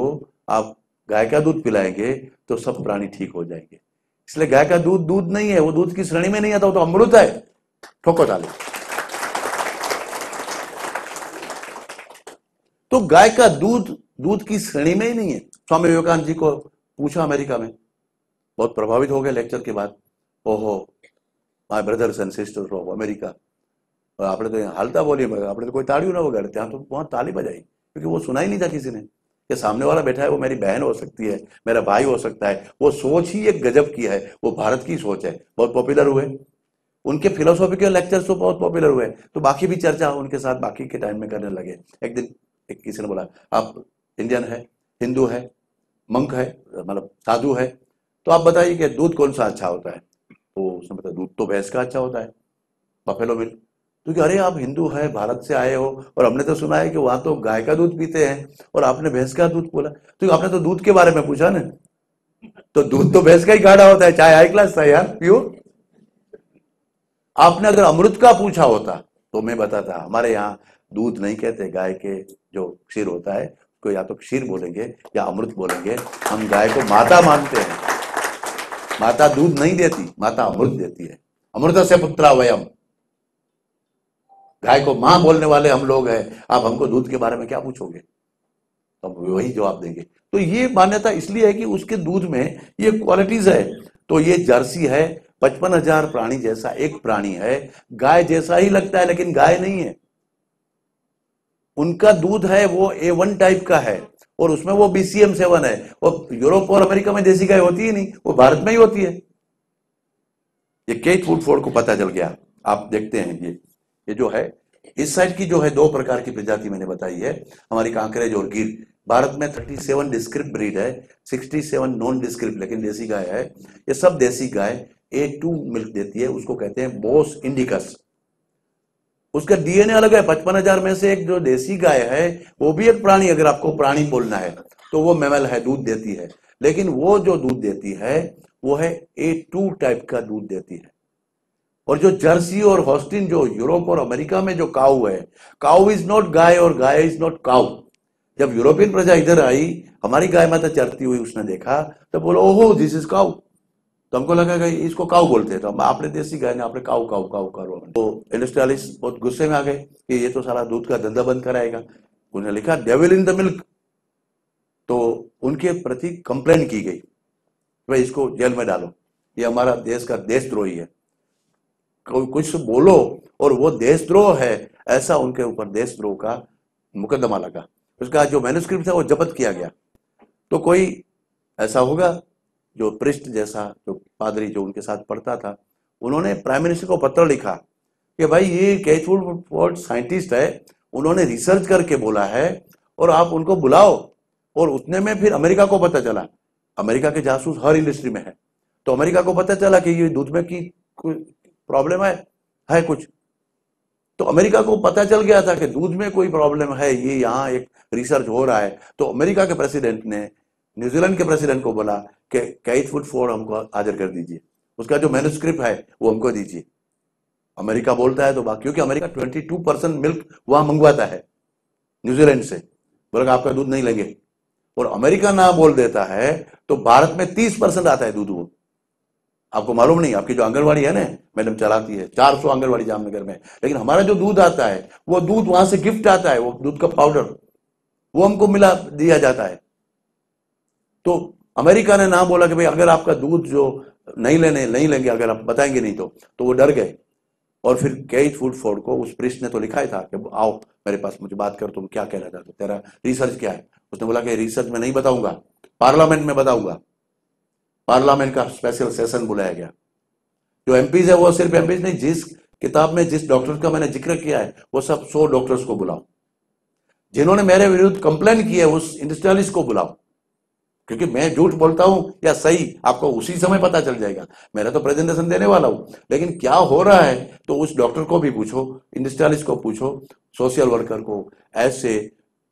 आप गाय का दूध पिलाएंगे तो सब प्राणी ठीक हो जाएंगे। इसलिए गाय का दूध दूध नहीं है, वो दूध की श्रेणी में नहीं आता, वो तो अमृत है। ठोको ताली। तो गाय का दूध दूध की श्रेणी में ही नहीं है। स्वामी विवेकानंद जी को पूछा अमेरिका में, बहुत प्रभावित हो गए लेक्चर के बाद। ओहो my brothers and sisters of America, આપણે તો હાલતા બોલીએ, આપણે तो कोई ताड़ियों ना वगैरह, ત્યાં तो वहां ताली बजाई, क्योंकि वो सुना ही नहीं था किसी ने कि सामने वाला बैठा है वो मेरी बहन हो सकती है, मेरा भाई हो सकता है। वो सोच ही एक गजब की है, वो भारत की सोच है। बहुत पॉपुलर हुए उनके फिलोसॉफिकल लेक्चर्स, तो बहुत पॉपुलर हुए। तो बाकी भी चर्चा उनके साथ बाकी के टाइम में करने लगे। एक दिन एक किसी ने बोला, आप इंडियन है, हिंदू है, मंक है, मतलब साधु है, तो आप बताइए कि दूध कौन सा अच्छा होता है। तो उसने बताया दूध तो भैंस का अच्छा होता है, बफेलो मिल्क। क्योंकि अरे आप हिंदू है, भारत से आए हो, और हमने तो सुना है कि वहां तो गाय का दूध पीते हैं, और आपने भैंस का दूध बोला। तो आपने तो दूध के बारे में पूछा ना, तो दूध तो भैंस का ही गाढ़ा होता है, चाहे हाई क्लास था यार, पियो। आपने अगर अमृत का पूछा होता तो मैं बताता। हमारे यहाँ दूध नहीं कहते, गाय के जो क्षीर होता है उसको या तो क्षीर बोलेंगे या अमृत बोलेंगे। हम गाय को माता मानते हैं। माता दूध नहीं देती, माता अमृत देती है। अमृत से पुत्रा वयम। गाय को मां बोलने वाले हम लोग हैं। आप हमको दूध के बारे में क्या पूछोगे, तो हम वही जवाब देंगे। तो ये मान्यता इसलिए है कि उसके दूध में ये क्वालिटीज है। तो ये जर्सी है, 55,000 प्राणी जैसा एक प्राणी है, गाय जैसा ही लगता है लेकिन गाय नहीं है। उनका दूध है वो A1 टाइप का है, और उसमें वो BCM7 है। और यूरोप और अमेरिका में देसी गाय होती ही नहीं, वो भारत में ही होती है। ये केट वुडफोर्ड को पता चल गया। आप देखते हैं ये जो है इस साइड की जो है 2 प्रकार की प्रजाति मैंने बताई है, हमारी कांकरेज और गिर। भारत में 37 डिस्क्रिप्ट ब्रीड है, 67 नॉन डिस्क्रिप्ट लेकिन देसी गाय है। ये सब देसी गाय A2 मिल्क देती है, उसको कहते हैं बोस इंडिकस। उसका डीएनए अलग है। 55,000 में से एक जो देसी गाय है वो भी एक प्राणी, अगर आपको प्राणी बोलना है तो वो मैमल है, दूध देती है। लेकिन वो जो दूध देती है वो है A2 टाइप का दूध देती है। और जो जर्सी और हॉस्टिन जो यूरोप और अमेरिका में जो काऊ है, काऊ इज नॉट गाय और गाय इज नॉट काऊ। जब यूरोपियन प्रजा इधर आई, हमारी गाय माता चरती हुई उसने देखा, तो बोलो ओहो दिस इज काऊ। तो हमको लगा कि इसको काऊ बोलते हैं, तो हम आपने देसी गाय ने आपने काऊ काऊ काऊ करो। तो इंडस्ट्रियलिस्ट बहुत गुस्से में आ गए कि ये तो सारा दूध का धंधा बंद कराएगा। उन्हें लिखा डेविल इन द मिल्क। तो उनके प्रति कंप्लेन की गई, भाई इसको जेल में डालो, ये हमारा देश का देशद्रोही है। कुछ बोलो और वो देशद्रोह है, ऐसा उनके ऊपर देशद्रोह का मुकदमा लगा। उसका जो मैन्युस्क्रिप्ट था वो जब्त किया गया। तो कोई ऐसा होगा जो प्रिस्ट जैसा जो पादरी जो उनके साथ पढ़ता था, उन्होंने प्राइम मिनिस्टर को पत्र लिखा कि भाई ये केट वुडफोर्ड साइंटिस्ट है, उन्होंने रिसर्च करके बोला है और आप उनको बुलाओ। और उतने में फिर अमेरिका को पता चला, अमेरिका के जासूस हर इंडस्ट्री में है, तो अमेरिका को पता चला कि ये दूध में की प्रॉब्लम है कुछ। तो अमेरिका को पता चल गया था कि दूध में कोई प्रॉब्लम है, ये यहाँ एक रिसर्च हो रहा है। तो अमेरिका के प्रेसिडेंट ने न्यूजीलैंड के प्रेसिडेंट को बोला कि केट वुडफोर्ड हमको हाजिर कर दीजिए, उसका जो मैन्युस्क्रिप्ट है वो हमको दीजिए। अमेरिका बोलता है तो बाकी, क्योंकि अमेरिका 22% मिल्क वहां मंगवाता है न्यूजीलैंड से, बोला आपका दूध नहीं लेंगे। और अमेरिका ना बोल देता है तो भारत में 30% आता है दूध। वो आपको मालूम नहीं, आपकी जो आंगनवाड़ी है ना, मैडम चलाती है 400 आंगनवाड़ी जामनगर में, लेकिन हमारा जो दूध आता है वो दूध वहां से गिफ्ट आता है, वो दूध का पाउडर वो हमको मिला दिया जाता है। तो अमेरिका ने ना बोला कि भाई अगर आपका दूध जो नहीं लेंगे, अगर आप बताएंगे नहीं तो वो डर गए। और फिर केट वुडफोर्ड को उस प्रीस्ट ने तो लिखा ही था कि आओ मेरे पास, मुझे बात कर, तुम क्या कहना चाहते हो, तेरा रिसर्च क्या है। उसने बोला कि रिसर्च में नहीं बताऊंगा, पार्लियामेंट में बताऊंगा। पार्लियामेंट का स्पेशल सेशन बुलाया गया। जो एमपीज है वो सिर्फ एमपीज नहीं, जिस किताब में जिस डॉक्टर का मैंने जिक्र किया है वो सब 100 डॉक्टर्स को बुलाओ। जिन्होंने मेरे विरुद्ध कंप्लेन की है उस इंडस्ट्रियलिस्ट को बुलाओ, क्योंकि मैं झूठ बोलता हूं या सही आपको उसी समय पता चल जाएगा। मैं तो प्रेजेंटेशन देने वाला हूं, लेकिन क्या हो रहा है तो उस डॉक्टर को भी पूछो, इंडस्ट्रियलिस्ट को पूछो, सोशल वर्कर को। ऐसे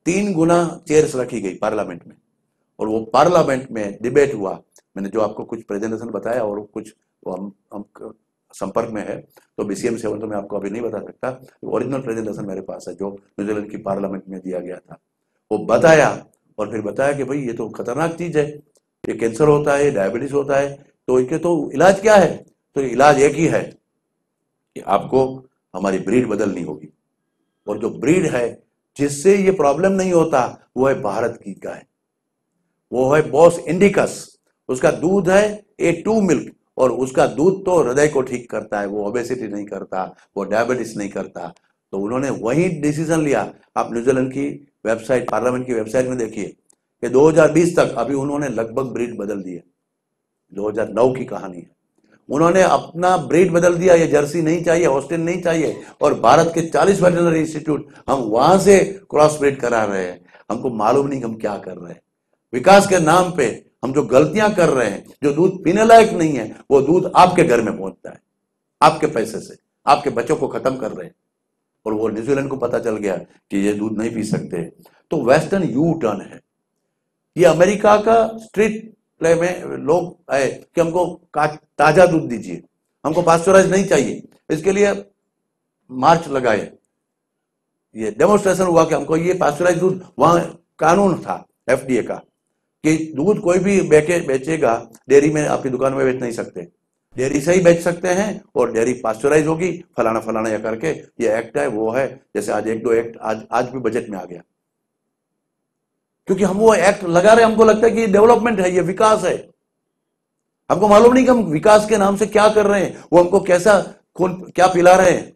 3 गुना चेयर्स रखी गई पार्लियामेंट में, और वो पार्लियामेंट में डिबेट हुआ। मैंने जो आपको कुछ प्रेजेंटेशन बताया और कुछ वो हम संपर्क में है, तो BCM 7 तो मैं आपको अभी नहीं बता सकता। ओरिजिनल प्रेजेंटेशन मेरे पास है जो न्यूजीलैंड की पार्लियामेंट में दिया गया था। वो बताया, और फिर बताया कि भाई ये तो खतरनाक चीज है, ये कैंसर होता है, डायबिटीज होता है, तो इसके तो इलाज क्या है। तो इलाज एक ही है कि आपको हमारी ब्रीड बदलनी होगी, और जो ब्रीड है जिससे ये प्रॉब्लम नहीं होता वो है भारत की गाय, वो है बॉस इंडिकस। उसका दूध है A2 मिल्क, और उसका दूध तो हृदय को ठीक करता है, वो ओबेसिटी नहीं करता, वो डायबिटीज नहीं करता। तो उन्होंने वही डिसीजन लिया। आप न्यूजीलैंड की वेबसाइट, पार्लियामेंट की वेबसाइट में देखिए कि 2020 तक अभी उन्होंने लगभग ब्रीड बदल दी है। 2009 की कहानी है, उन्होंने अपना ब्रीड बदल दिया। ये जर्सी नहीं चाहिए, ऑस्टिन नहीं चाहिए, और भारत के 40 वेटरनरी इंस्टीट्यूट हम वहां से क्रॉस ब्रीड करा रहे हैं। हमको मालूम नहीं हम क्या कर रहे हैं। विकास के नाम पे हम जो गलतियां कर रहे हैं, जो दूध पीने लायक नहीं है, वो दूध आपके घर में पहुंचता है, आपके पैसे से, आपके बच्चों को खत्म कर रहे हैं। और वो न्यूजीलैंड को पता चल गया कि ये दूध नहीं पी सकते। तो वेस्टर्न यू टर्न है। ये अमेरिका का स्ट्रीट प्ले में लोग आए कि हमको ताजा दूध दीजिए, हमको पास्चराइज नहीं चाहिए। इसके लिए मार्च लगाए, ये डेमोन्स्ट्रेशन हुआ कि हमको ये पास्चराइज दूध, वहां कानून था FDA का कि दूध कोई भी बेचेगा डेयरी में, आपकी दुकान में बेच नहीं सकते, डेयरी से ही बेच सकते हैं, और डेयरी पास्चराइज होगी, फलाना फलाना या करके ये एक्ट है, वो है। जैसे आज 1-2 एक्ट आज भी बजट में आ गया, क्योंकि हम वो एक्ट लगा रहे हैं, हमको लगता है कि ये डेवलपमेंट है, ये विकास है। हमको मालूम नहीं कि हम विकास के नाम से क्या कर रहे हैं, वो हमको कैसा खून क्या पिला रहे हैं।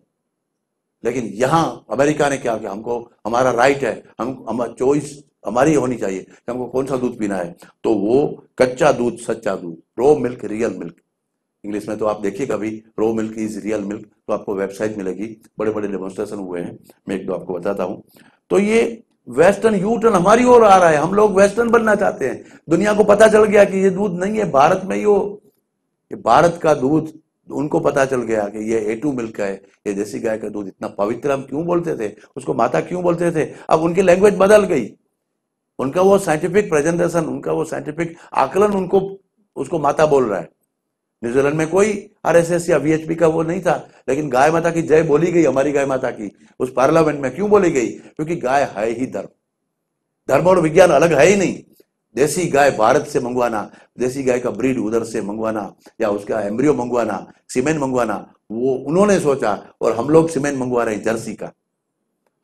लेकिन यहां अमेरिका ने क्या किया, हमको हमारा राइट है, हम चॉइस हमारी होनी चाहिए कि हमको कौन सा दूध पीना है। तो वो कच्चा दूध, सच्चा दूध, रो मिल्क, रियल मिल्क, इंग्लिश में तो आप देखिए कभी रो मिल्क इज रियल मिल्क, तो आपको वेबसाइट मिलेगी, बड़े बड़े डेमोन्स्ट्रेशन हुए हैं, मैं 1-2 आपको बताता हूं। तो ये वेस्टर्न यू टर्न हमारी ओर आ रहा है, हम लोग वेस्टर्न बनना चाहते हैं। दुनिया को पता चल गया कि ये दूध नहीं है भारत में, ये भारत का दूध, उनको पता चल गया कि ये A2 मिल्क है, ये देसी गाय का दूध इतना पवित्र हम क्यों बोलते थे, उसको माता क्यों बोलते थे। अब उनकी लैंग्वेज बदल गई, उनका वो साइंटिफिक प्रेजेंटेशन, उनका वो साइंटिफिक आकलन उनको उसको माता बोल रहा है। न्यूजीलैंड में कोई RSS या VHP का वो नहीं था, लेकिन गाय माता की जय बोली गई, हमारी गाय माता की, उस पार्लियामेंट में। क्यों बोली गई? क्योंकि गाय है ही धर्म, धर्म और विज्ञान अलग है ही नहीं। देसी गाय भारत से मंगवाना, देसी गाय का ब्रीड उधर से मंगवाना, या उसका एम्ब्रियो मंगवाना, सीमेन मंगवाना, वो उन्होंने सोचा, और हम लोग सीमेन मंगवा रहे हैं जर्सी का।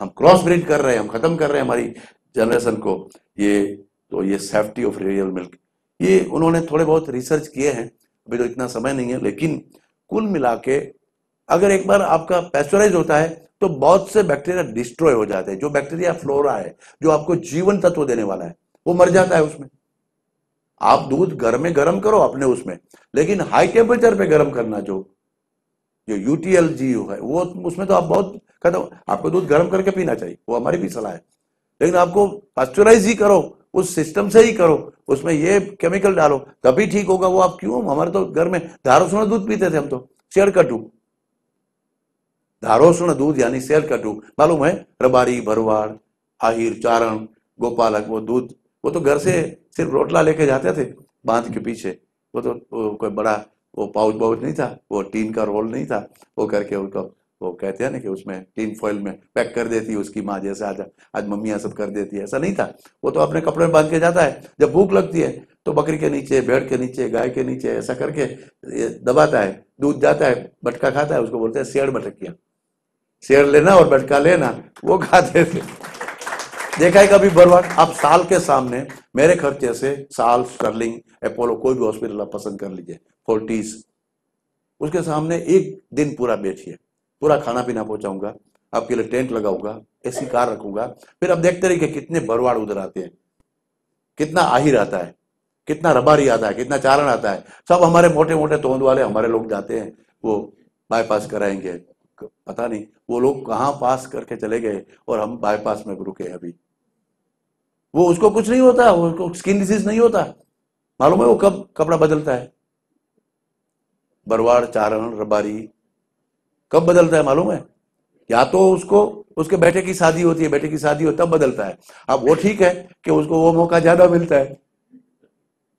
हम क्रॉस ब्रीड कर रहे हैं, हम खत्म कर रहे हैं हमारी जनरेशन को। ये सेफ्टी ऑफ रियल मिल्क, ये उन्होंने थोड़े बहुत रिसर्च किए हैं, अभी तो इतना समय नहीं है, लेकिन कुल मिला के अगर एक बार आपका पैस्चराइज होता है तो बहुत से बैक्टीरिया डिस्ट्रॉय हो जाते हैं। जो बैक्टीरिया फ्लोरा है, जो आपको जीवन तत्व देने वाला है, वो मर जाता है उसमें। आप दूध घर में गर्म करो अपने उसमें, लेकिन हाई टेम्परेचर पे गर्म करना, जो UTLG है, वो उसमें तो आप बहुत खत्म। आपको दूध गर्म करके पीना चाहिए, वो हमारी भी सलाह है, लेकिन आपको पास्चराइज ही करो, उस सिस्टम से ही करो, उसमें ये केमिकल डालो तभी ठीक होगा। वो आप क्यों, हमारे तो घर में धारोष्ण दूध पीते थे हम तो, शेरकटू, धारोष्ण दूध यानी शेरकटू, मालूम है? रबारी, भरवाड़, आहिर, चारण, गोपालक, वो दूध, वो तो घर से सिर्फ रोटला लेके जाते थे बांध के पीछे। वो तो कोई बड़ा वो पाउच नहीं था, वो टीन का रोल नहीं था, वो करके उनको वो कहते हैं ना कि उसमें टीन फॉइल में पैक कर देती उसकी माँ, जैसे आज मम्मियां सब कर देती है, ऐसा नहीं था। वो तो अपने कपड़े में बांध के जाता है, जब भूख लगती है तो बकरी के नीचे, भेड़ के नीचे, गाय के नीचे ऐसा करके ये दबाता है, दूध जाता है, बटका खाता है, उसको बोलते हैं शेर बटकिया। शेर लेना और बटका लेना, वो खाते थे। देखा है कभी बरवाट? आप साल के सामने मेरे खर्चे से, साल, स्टर्लिंग, अपोलो, कोई भी हॉस्पिटल आप पसंद कर लीजिए, फोर्टिस, उसके सामने एक दिन पूरा बैठिए, पूरा खाना पीना पहुंचाऊंगा, आपके लिए टेंट लगाऊंगा, ऐसी कार रखूंगा। फिर अब देखते रहिए कि कितने भरवाड़ उधर आते हैं, कितना आहिर आता है, कितना रबारी आता है, कितना चारण आता है। सब हमारे मोटे मोटे तोंद वाले हमारे लोग जाते हैं, वो बाईपास कराएंगे। पता नहीं वो लोग कहाँ पास करके चले गए और हम बाईपास में रुके हैं अभी। वो उसको कुछ नहीं होता, उसको स्किन डिसीज नहीं होता, मालूम है वो कब कपड़ा बदलता है? बरवाड़ चारण रबारी कब बदलता है मालूम है? या तो उसको उसके बेटे की शादी होती है, बेटे की शादी हो तब बदलता है। अब वो ठीक है कि उसको वो मौका ज्यादा मिलता है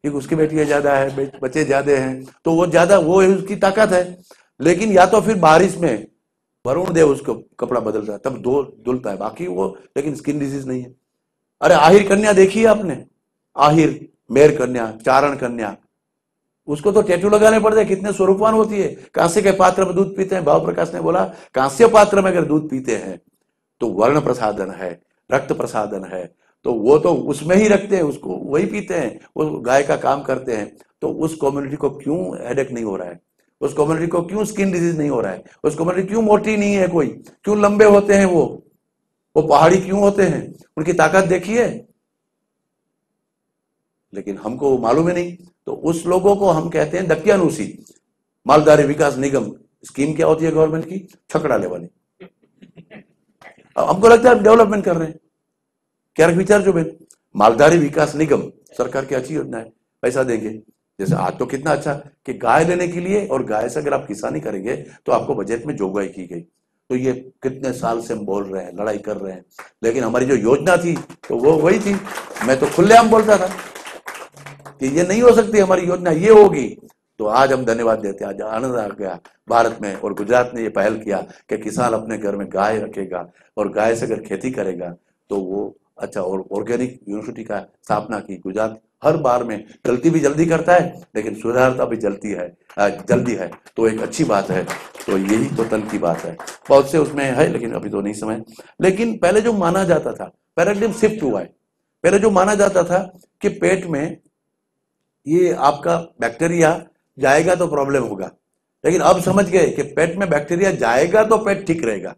कि उसकी बेटियां ज्यादा है, बच्चे ज्यादा हैं, तो वो ज्यादा, वो उसकी ताकत है। लेकिन या तो फिर बारिश में वरुण देव उसको कपड़ा बदलता है तब दो धुलता है, बाकी वो, लेकिन स्किन डिजीज नहीं है। अरे आहिर कन्या देखी है आपने? आहिर, मेर कन्या, चारण कन्या, उसको तो टैटू लगाने पड़ते हैं, कितने स्वरूपवान होती है। कांसे के पात्र में दूध पीते हैं, भाव प्रकाश ने बोला कांस्य पात्र में अगर दूध पीते हैं तो वर्ण प्रसादन है, रक्त प्रसादन है, तो वो तो उसमें ही रखते हैं, उसको वही पीते हैं, वो गाय का काम करते हैं। तो उस कम्युनिटी को क्यों हेडेक नहीं हो रहा है? उस कम्युनिटी को क्यों स्किन डिजीज नहीं हो रहा है? उस कम्युनिटी क्यों मोटी नहीं है कोई? क्यों लंबे होते हैं वो पहाड़ी क्यों होते हैं? उनकी ताकत देखिए, लेकिन हमको मालूम ही नहीं। तो उस लोगों को हम कहते हैं दकियानुसी। मालधारी विकास निगम स्कीम क्या होती है गवर्नमेंट की? छकड़ा लेवानी। हमको लगता है डेवलपमेंट कर रहे हैं, क्या विचार जो बेन। मालधारी विकास निगम सरकार की अच्छी योजना है, पैसा देंगे। जैसे आज तो कितना अच्छा कि गाय लेने के लिए, और गाय से अगर आप किसानी करेंगे तो आपको बजट में जोगवाई की गई। तो ये कितने साल से हम बोल रहे हैं, लड़ाई कर रहे हैं, लेकिन हमारी जो योजना थी तो वो वही थी। मैं तो खुलेआम बोलता था कि ये नहीं हो सकती हमारी योजना, ये होगी। तो आज हम धन्यवाद देते हैं, आज आनंद आ गया भारत में, और गुजरात ने ये पहल किया कि किसान अपने घर में गाय रखेगा और गाय से अगर खेती करेगा तो वो अच्छा। और ऑर्गेनिक यूनिवर्सिटी का स्थापना की। गुजरात हर बार में गलती भी जल्दी करता है लेकिन सुधारता भी जल्दी है, जल्दी है, तो एक अच्छी बात है। तो यही तो तल की बात है, बहुत से उसमें है, लेकिन अभी तो नहीं समय। लेकिन पहले जो माना जाता था, पैराडिग्म शिफ्ट हुआ है। पहले जो माना जाता था कि पेट में ये आपका बैक्टीरिया जाएगा तो प्रॉब्लम होगा, लेकिन अब समझ गए कि पेट में बैक्टीरिया जाएगा तो पेट ठीक रहेगा।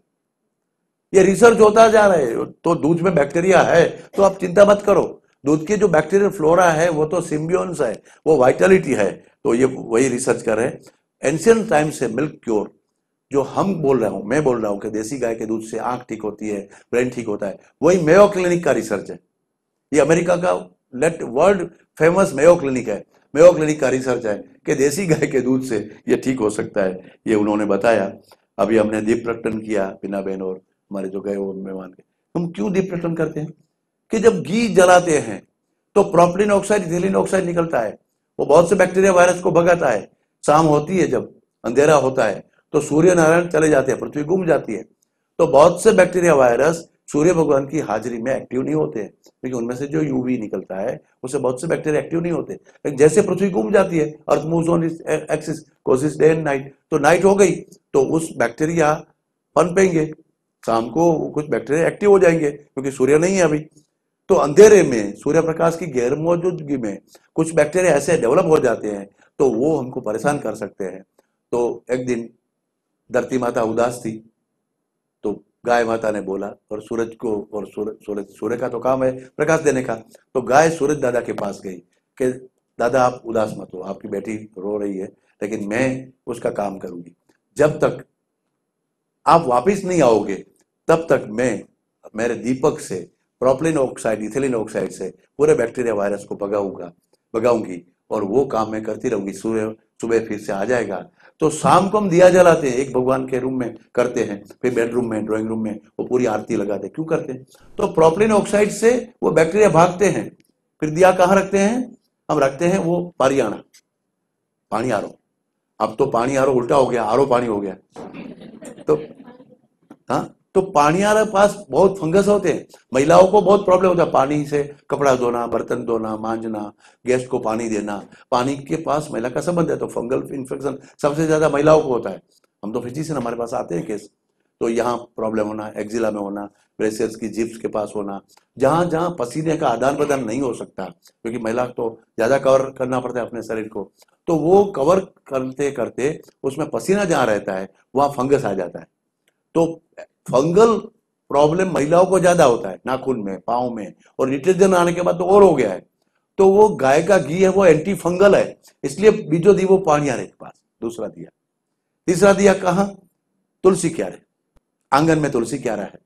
ये रिसर्च होता जा रहा है। तो दूध में बैक्टीरिया है तो आप चिंता मत करो, दूध के जो बैक्टीरियल फ्लोरा है वो तो सिम्बियोन्स है, वो वाइटलिटी है। तो ये वही रिसर्च कर रहे हैं। एंशियंट टाइम से मिल्क क्योर जो हम बोल रहा हूं, मैं बोल रहा हूं कि देसी गाय के दूध से आंख ठीक होती है, ब्रेन ठीक होता है, वही मेयो क्लिनिक का रिसर्च है। ये अमेरिका का वर्ल्ड फेमस मेयो क्लिनिक है। मेयो क्लिनिक का रिसर्च है कि देसी गाय के दूध से ये ठीक हो सकता है, ये उन्होंने बताया। अभी हमने दीप प्रकटन किया, बिना बहन और हमारे जो गए वो मेहमान के। हम क्यों दीप प्रकटन करते हैं कि जब घी जलाते हैं तो प्रोपिलीन ऑक्साइड, इथिलीन ऑक्साइड निकलता है, वो बहुत से बैक्टीरिया वायरस को भगाता है। शाम होती है, जब अंधेरा होता है तो सूर्य नारायण चले जाते हैं, पृथ्वी घूम जाती है, तो बहुत से बैक्टीरिया वायरस सूर्य भगवान की हाजिरी में एक्टिव नहीं होते हैं, क्योंकि उनमें से जो यूवी निकलता है उससे बहुत से बैक्टीरिया एक्टिव नहीं होते। लेकिन जैसे पृथ्वी घूम जाती है, earth moves on its axis, कोसिस डे एंड नाइट, तो नाइट हो गई तो उस बैक्टीरिया पनपेंगे, शाम को कुछ बैक्टीरिया एक्टिव हो जाएंगे क्योंकि सूर्य नहीं है अभी। तो अंधेरे में सूर्य प्रकाश की गैर मौजूदगी में कुछ बैक्टीरिया ऐसे डेवलप हो जाते हैं तो वो हमको परेशान कर सकते हैं। तो एक दिन धरती माता उदास थी तो गाय माता ने बोला, और सूरज को, और सूर्य का तो काम है प्रकाश देने का, तो गाय सूरज दादा के पास गई कि दादा आप उदास मत हो, आपकी बेटी रो रही है, लेकिन मैं उसका काम करूंगी। जब तक आप वापस नहीं आओगे तब तक मैं मेरे दीपक से प्रोपिलीन ऑक्साइड, इथिलीन ऑक्साइड से पूरे बैक्टीरिया वायरस को भगाऊंगी, और वो काम मैं करती रहूंगी। सूर्य सुबह फिर से आ जाएगा। तो शाम को हम दिया जलाते हैं, एक भगवान के रूम में करते हैं, फिर बेडरूम में, ड्राइंग रूम में वो पूरी आरती लगाते हैं। क्यों करते हैं? तो प्रोपिलीन ऑक्साइड से वो बैक्टीरिया भागते हैं। फिर दिया कहाँ रखते हैं? हम रखते हैं वो पारियाना, पानी आरो। अब तो पानी आरो उल्टा हो गया, आरो पानी हो गया। तो हाँ, तो पानी आरो पास बहुत फंगस होते हैं, महिलाओं को बहुत प्रॉब्लम होता है पानी से, कपड़ा धोना, बर्तन धोना, मांजना, गेस्ट को पानी देना, पानी के पास महिला का संबंध है, तो फंगल इन्फेक्शन सबसे ज्यादा महिलाओं को होता है। हम तो फिजिशियन, हमारे पास आते हैं केस, तो यहाँ प्रॉब्लम होना, एक्जिला में होना, ब्रेसियर्स की जिप्स के पास होना, जहां जहां पसीने का आदान प्रदान नहीं हो सकता, क्योंकि महिला तो ज्यादा कवर करना पड़ता है अपने शरीर को, तो वो कवर करते करते उसमें पसीना जहां रहता है वहां फंगस आ जाता है। तो फंगल प्रॉब्लम महिलाओं को ज्यादा होता है, नाखून में, पाँव में, और डिटर्जेंट आने के बाद तो और हो गया है। तो वो गाय का घी है, वो एंटी फंगल है, इसलिए बीजो दी वो पानियारे के पास दूसरा दिया। तीसरा दिया कहां? तुलसी क्यारे, आंगन में तुलसी क्यारा है।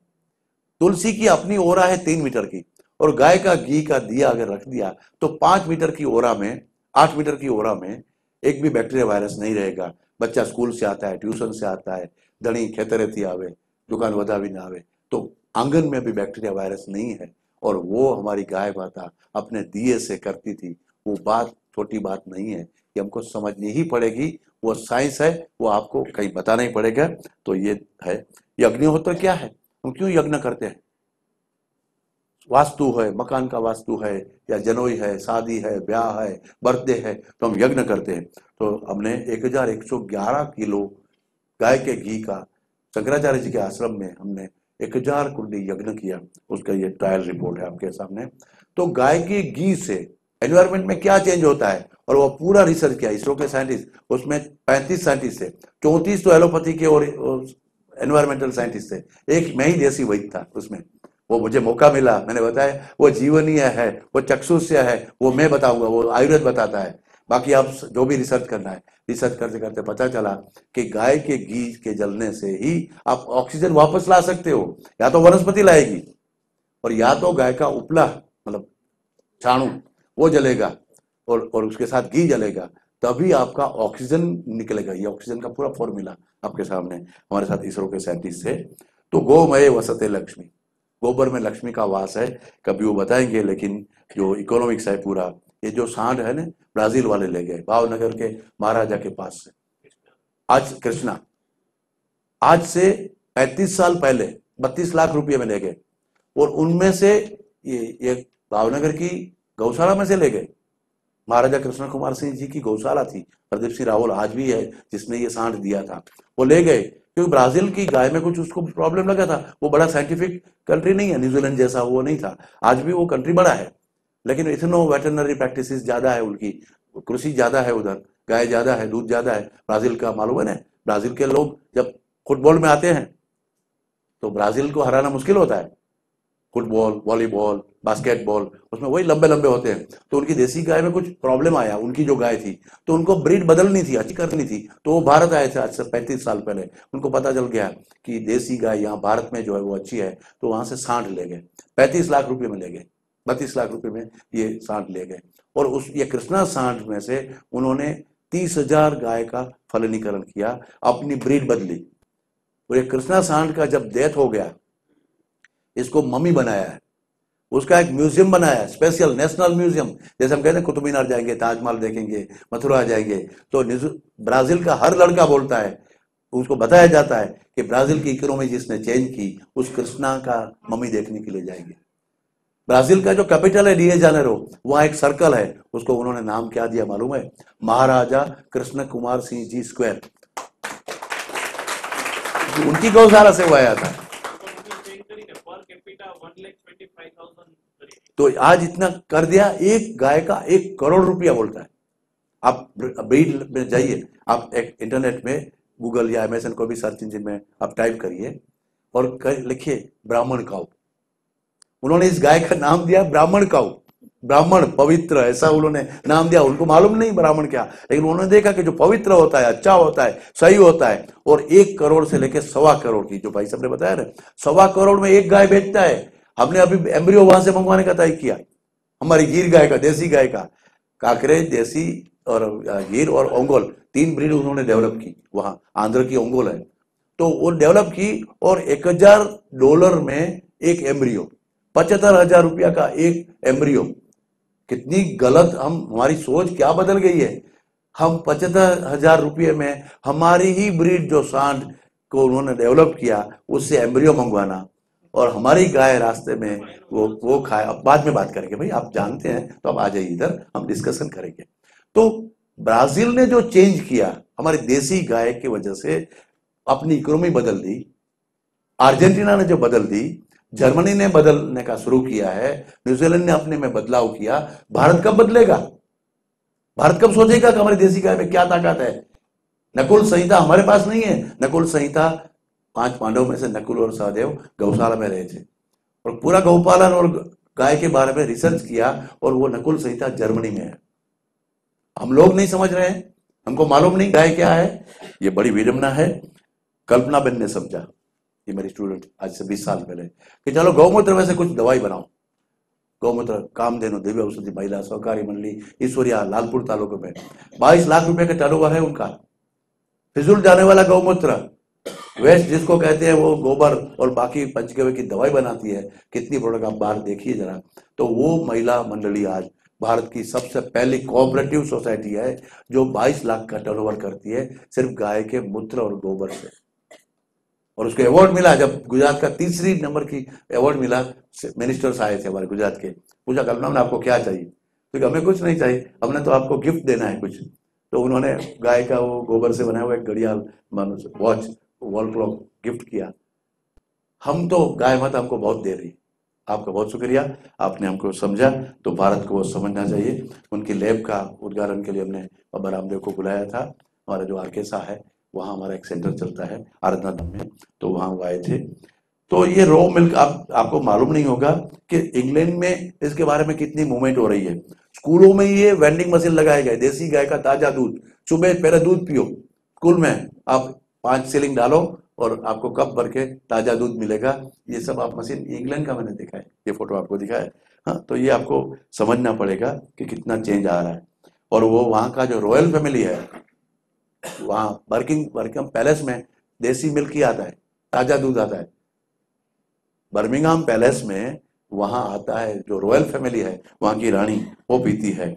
तुलसी की अपनी ओरा है 3 मीटर की, और गाय का घी का दिया अगर रख दिया तो 5 मीटर की ओरा में, 8 मीटर की ओरा में एक भी बैक्टीरिया वायरस नहीं रहेगा। बच्चा स्कूल से आता है, ट्यूशन से आता है, धनी खेतरे थी आवे, दुकान वधा भी ना आवे, तो आंगन में भी बैक्टीरिया वायरस नहीं है। और वो हमारी गाय माता अपने दिए से करती थी। वो बात छोटी बात नहीं है, कि हमको समझनी ही पड़ेगी। वो साइंस है, वो आपको कहीं बताना ही पड़ेगा। तो ये है। यज्ञोहोत्र क्या है, हम क्यों यज्ञ करते हैं? वास्तु है, मकान का वास्तु है, या जनोई है, शादी है, ब्याह है, बर्थडे है, तो हम यज्ञ करते हैं। तो हमने 1111 किलो गाय के घी का शंकराचार्य जी के आश्रम में हमने 1000 कुंडी यज्ञ किया। उसका ये ट्रायल रिपोर्ट है आपके सामने। तो गाय के घी से एनवायरमेंट में क्या चेंज होता है, और वो पूरा रिसर्च किया इसरो के साइंटिस्ट। उसमें 35 साइंटिस्ट थे, 34 तो एलोपैथी के और एनवायरमेंटल साइंटिस्ट थे, एक मैं ही देसी वैद्य था उसमें। वो मुझे मौका मिला, मैंने बताया वो जीवनीय है, वो चक्षुष्य है, वो मैं बताऊंगा, वो आयुर्वेद बताता है। बाकी आप जो भी रिसर्च करना है, रिसर्च करते करते पता चला कि गाय के घी के जलने से ही आप ऑक्सीजन वापस ला सकते हो। या तो वनस्पति लाएगी, और या तो गाय का उपला मतलब छाणु वो जलेगा, और उसके साथ घी जलेगा, तभी आपका ऑक्सीजन निकलेगा। ये ऑक्सीजन का पूरा फॉर्मूला आपके सामने हमारे साथ इसरो के साइंटिस्ट थे। तो गोमय वसते लक्ष्मी, गोबर में लक्ष्मी का वास है, कभी वो बताएंगे। लेकिन जो इकोनॉमिक्स है पूरा, ये जो सांड है ना, ब्राजील वाले ले गए भावनगर के महाराजा के पास से। आज कृष्णा, आज से 35 साल पहले 32 लाख रुपए में ले गए, और उनमें से ये भावनगर की गौशाला में से ले गए। महाराजा कृष्ण कुमार सिंह जी की गौशाला थी, प्रदीप सिंह रावल आज भी है जिसने ये सांड दिया था, वो ले गए। क्योंकि ब्राजील की गाय में कुछ उसको प्रॉब्लम लगा था। वो बड़ा साइंटिफिक कंट्री नहीं है, न्यूजीलैंड जैसा वो नहीं था। आज भी वो कंट्री बड़ा है, लेकिन इथनो वेटरनरी प्रैक्टिसेस ज्यादा है उनकी, कृषि ज्यादा है उधर, गाय ज्यादा है, दूध ज्यादा है। ब्राजील का मालूम है ना, ब्राजील के लोग जब फुटबॉल में आते हैं तो ब्राजील को हराना मुश्किल होता है। फुटबॉल, वॉलीबॉल, बास्केटबॉल, उसमें वही लंबे लंबे होते हैं। तो उनकी देसी गाय में कुछ प्रॉब्लम आया, उनकी जो गाय थी, तो उनको ब्रीड बदलनी थी, अच्छी करनी थी। तो वो भारत आए थे आज से 35 साल पहले। उनको पता चल गया कि देसी गाय यहाँ भारत में जो है वो अच्छी है, तो वहां से सांड ले गए, 35 लाख रुपए में ले गए, 32 लाख रुपए में ये सांड ले गए। और उस ये कृष्णा सांड में से उन्होंने 30,000 गाय का फलनीकरण किया, अपनी ब्रीड बदली। और ये कृष्णा सांड का जब डेथ हो गया, इसको मम्मी बनाया है, उसका एक म्यूजियम बनाया है, स्पेशल नेशनल म्यूजियम। जैसे हम कहते हैं कुतुब मीनार जाएंगे, ताजमहल देखेंगे, मथुरा जाएंगे, तो ब्राजील का हर लड़का बोलता है, उसको बताया जाता है कि ब्राजील की इकोनॉमी जिसने चेंज की, उस कृष्णा का मम्मी देखने के लिए जाएंगे। ब्राजील का जो कैपिटल है रियो जानेरो, वहां एक सर्कल है, उसको उन्होंने नाम क्या दिया मालूम है? महाराजा कृष्ण कुमार सिंह जी स्क्वायर। उनकी गौशाला से वो आया था। तो आज इतना कर दिया, एक गाय का 1 करोड़ रुपया बोलता है। आप ब्रीड में जाइए, आप एक इंटरनेट में गूगल या अमेजन को भी सर्च इंजन में आप टाइप करिए और लिखिए ब्राह्मण काऊ। उन्होंने इस गाय का नाम दिया ब्राह्मण काऊ, ब्राह्मण पवित्र, ऐसा उन्होंने नाम दिया। उनको मालूम नहीं ब्राह्मण क्या, लेकिन उन्होंने देखा कि जो पवित्र होता है, अच्छा होता है, सही होता है। और 1 करोड़ से लेकर 1.25 करोड़ की, जो भाई साहब ने बताया ना, 1.25 करोड़ में एक गाय बेचता है। हमने अभी एम्ब्रियो वहां से मंगवाने का तय किया, हमारी गिर गाय का, देसी गाय का। काकरेज, देसी और गिर और ओंगोल, 3 ब्रीड उन्होंने डेवलप की वहां। आंध्र की ओंगोल है, तो वो डेवलप की। और $1000 में एक एम्ब्रियो, 75,000 रुपया का एक एम्ब्रियो। कितनी गलत हमारी सोच क्या बदल गई है। हम 75,000 रुपये में हमारी ही ब्रीड जो सांड को उन्होंने डेवलप किया, उससे एम्ब्रियो मंगवाना, और हमारी गाय रास्ते में वो खाए। अब बाद में बात करेंगे भाई, आप जानते हैं तो अब आ जाइए इधर, हम डिस्कशन करेंगे। तो ब्राजील ने जो चेंज किया हमारी देसी गाय की वजह से, अपनी इकोनॉमी बदल दी। अर्जेंटीना ने जो बदल दी, जर्मनी ने बदलने का शुरू किया है, न्यूजीलैंड ने अपने में बदलाव किया। भारत कब बदलेगा? भारत कब सोचेगा कि हमारी देसी गाय में क्या ताकत है? नकुल संहिता हमारे पास नहीं है। नकुल संहिता 5 पांडवों में से नकुल और सहदेव गौशाला में रहे थे और पूरा गौपालन और गाय के बारे में रिसर्च किया और वो नकुल संहिता जर्मनी में है। हम लोग नहीं समझ रहे हैं, हमको मालूम नहीं गाय क्या है। ये बड़ी विडंबना है। कल्पना बेन ने समझा, ये मेरी स्टूडेंट आज से 20 साल पहले, कि चलो गौमूत्र में से कुछ दवाई बनाओ। गौमूत्र कामधेनु दिव्य औषधि महिला सहकारी मंडली ईश्वरिया लालपुर तालुके में 22 लाख रुपए का टर्नओवर है उनका। फिजूल जाने वाला गौमूत्र, वेस्ट जिसको कहते हैं, वो गोबर और बाकी पंचगव्य की दवाई बनाती है। कितनी प्रोडक्ट आप बाहर देखिए जरा। तो वो महिला मंडली आज भारत की सबसे पहली कोऑपरेटिव सोसाइटी है जो 22 लाख का टर्नओवर करती है सिर्फ गाय के मूत्र और गोबर से। और उसको अवार्ड मिला, जब गुजरात का 3 नंबर की अवार्ड मिला, मिनिस्टर्स आए थे हमारे गुजरात के, पूछा कल्पना ने आपको क्या चाहिए, तो हमें कुछ नहीं चाहिए, हमने तो आपको गिफ्ट देना है कुछ। तो उन्होंने गाय का वो गोबर से बनाया हुआ एक घड़ियाल वॉच वॉल क्लॉक गिफ्ट किया। हम तो गाय माता हमको बहुत दे रही। आपका बहुत शुक्रिया, आपने हमको समझा। तो भारत को वो समझना चाहिए। उनकी लैब का उद्घाटन के लिए हमने बाबा रामदेव को बुलाया था। हमारा जो आरकेसा है वहाँ हमारा एक सेंटर चलता है आराधना धाम में, तो वहाँ वो आए थे। तो ये रॉ मिल्क आपको मालूम नहीं होगा कि इंग्लैंड में इसके बारे में कितनी मूवमेंट हो रही है। स्कूलों में ये वेंडिंग मशीन लगाए गए, देसी गाय का ताजा दूध, सुबह पहले दूध पियो, स्कूल में आप 5 शिलिंग डालो और आपको कप भर के ताजा दूध मिलेगा। ये सब आप मशीन इंग्लैंड का मैंने देखा है, ये फोटो आपको दिखा है। हाँ, तो ये आपको समझना पड़ेगा कि कितना चेंज आ रहा है। और वो वहाँ का जो रॉयल फैमिली है, वहाँ बर्किंघम पैलेस में देसी मिल्क ही आता है, ताजा दूध आता है। बर्मिंघम पैलेस में वहां आता है, जो रॉयल फैमिली है वहां की रानी वो पीती है।